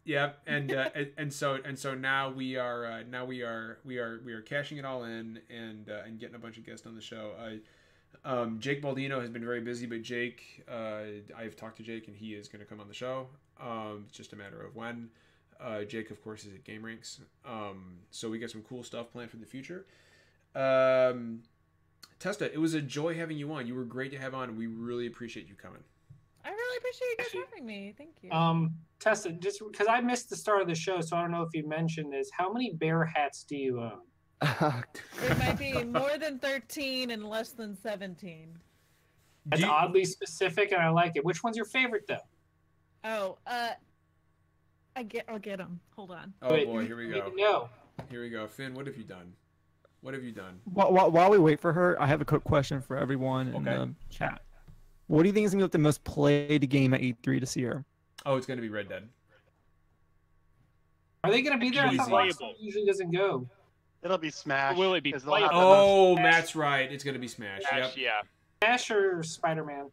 Speaker 1: Yeah, and so now we are cashing it all in and getting a bunch of guests on the show. Jake Baldino has been very busy, but Jake, I've talked to Jake and he is going to come on the show. It's just a matter of when. Jake, of course, is at Game Rinks. So we got some cool stuff planned for the future. Testa, it was a joy having you on. You were great to have on. We really appreciate you coming.
Speaker 3: I really appreciate you guys having me. Thank you.
Speaker 6: Tessa, just because I missed the start of the show, so I don't know if you mentioned this. How many bear hats do you own?
Speaker 3: There might be more than 13 and less than 17.
Speaker 6: That's oddly specific, and I like it. Which one's your favorite, though?
Speaker 3: Oh, I'll get them. Hold on.
Speaker 1: Oh boy, here we go.
Speaker 6: No.
Speaker 1: Here we go. Finn, what have you done? What have you done?
Speaker 4: While we wait for her, I have a quick question for everyone in the chat. What do you think is going to be the most played game at E3 this year?
Speaker 1: Oh, it's going to be Red Dead.
Speaker 6: Are they going to be there? I thought Rockstar usually doesn't go.
Speaker 2: It'll be Smash.
Speaker 7: Will it be playable?
Speaker 1: Oh, Matt's right. It's going to be Smash.
Speaker 7: Smash,
Speaker 1: Yep.
Speaker 7: yeah.
Speaker 6: Smash or Spider-Man?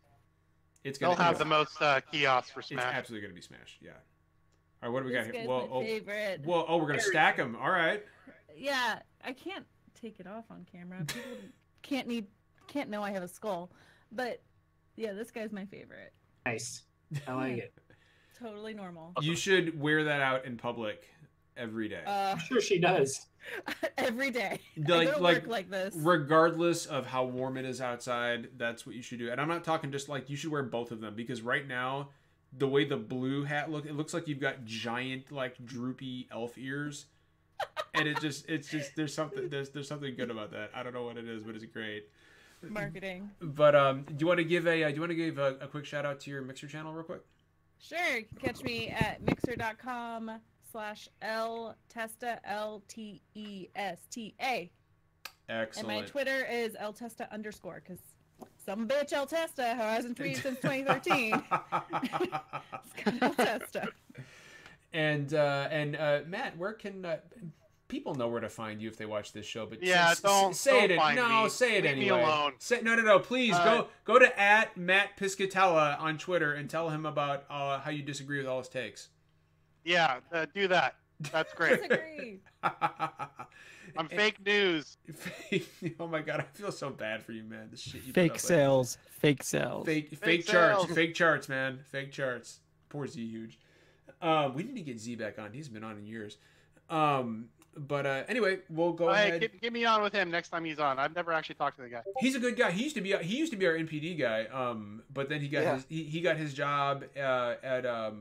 Speaker 2: They'll have the most kiosks for Smash.
Speaker 1: It's absolutely going to be Smash. Yeah. All right, what do we got here?
Speaker 3: My favorite.
Speaker 1: We're going to stack them. All right.
Speaker 3: Yeah, I can't take it off on camera. People can't know I have a skull, but yeah, this guy's my favorite.
Speaker 6: Nice. I like it.
Speaker 3: Totally normal.
Speaker 1: You should wear that out in public every day.
Speaker 6: I'm sure she does.
Speaker 3: Every day.
Speaker 1: Like
Speaker 3: work like this.
Speaker 1: Regardless of how warm it is outside, that's what you should do. And I'm not talking just like you should wear both of them, because right now, the way the blue hat looks, it looks like you've got giant, like droopy elf ears. And it's just there's something good about that. I don't know what it is, but it's great.
Speaker 3: Marketing.
Speaker 1: But do you want to give a quick shout out to your Mixer channel real quick?
Speaker 3: Sure. You can catch me at mixer.com/LTesta, LTESTA.
Speaker 1: Excellent.
Speaker 3: And my Twitter is LTesta_, because some bitch LTesta who hasn't tweeted since 2013. It's got LTesta.
Speaker 1: And Matt, where can people know where to find you if they watch this show? But say it anyway.
Speaker 2: Leave me alone.
Speaker 1: No. Please go to @Matt Piscatella on Twitter and tell him about how you disagree with all his takes.
Speaker 2: Yeah, do that. That's great.
Speaker 3: Disagree.
Speaker 2: I'm fake news.
Speaker 1: Oh my god, I feel so bad for you, man. The shit you
Speaker 4: fake sales, fake charts,
Speaker 1: fake charts, man, fake charts. Poor Z Huge. We need to get Z back on. He's been on in years. But anyway, we'll go ahead.
Speaker 2: Get me on with him next time he's on. I've never actually talked to the guy.
Speaker 1: He's a good guy. He used to be our NPD guy. But then he got his job at God,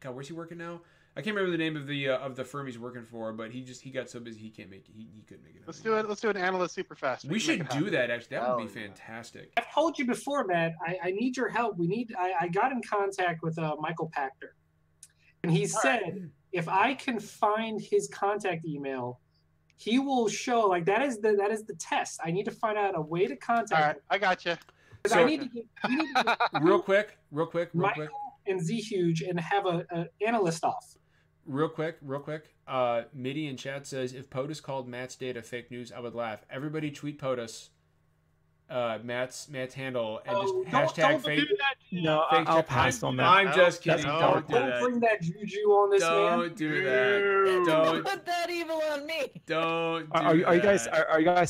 Speaker 1: where's he working now? I can't remember the name of the firm he's working for, but he got so busy he can't make it. He couldn't make it.
Speaker 2: Let's do it. Let's do an analyst super fast.
Speaker 1: We should do that. Actually, that would be fantastic.
Speaker 6: I've told you before, Matt. I need your help. I got in contact with Michael Pachter, and he said if I can find his contact email, he will show. Like that is the test. I need to find out a way to contact.
Speaker 2: All right, I got you.
Speaker 1: So,
Speaker 6: I need to get
Speaker 1: real quick.
Speaker 6: Michael and Z Huge and have an analyst off.
Speaker 1: Real quick. Midi in chat says, if POTUS called Matt's data fake news, I would laugh. Everybody tweet POTUS, Matt's handle, and just hashtag fake.
Speaker 4: No, I'll pass on that.
Speaker 1: I'm just kidding. Don't do that.
Speaker 6: Don't bring that juju on this man.
Speaker 1: Don't do that. Don't
Speaker 3: put that evil on me.
Speaker 1: Don't.
Speaker 4: Are you guys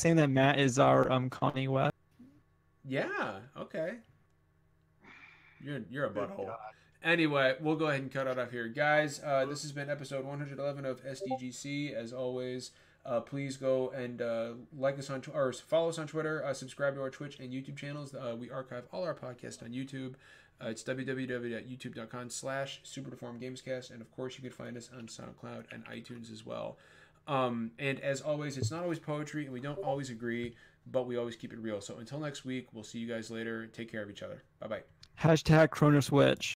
Speaker 4: saying that Matt is our Kanye West?
Speaker 1: Yeah. Okay. You're a butthole. Anyway, we'll go ahead and cut it off here. Guys, this has been episode 111 of SDGC. As always, please go and like us or follow us on Twitter, subscribe to our Twitch and YouTube channels. We archive all our podcasts on YouTube. It's www.youtube.com/superdeformedgamescast. And, of course, you can find us on SoundCloud and iTunes as well. And, as always, it's not always poetry, and we don't always agree, but we always keep it real. So until next week, we'll see you guys later. Take care of each other. Bye-bye.
Speaker 4: #ChronoSwitch.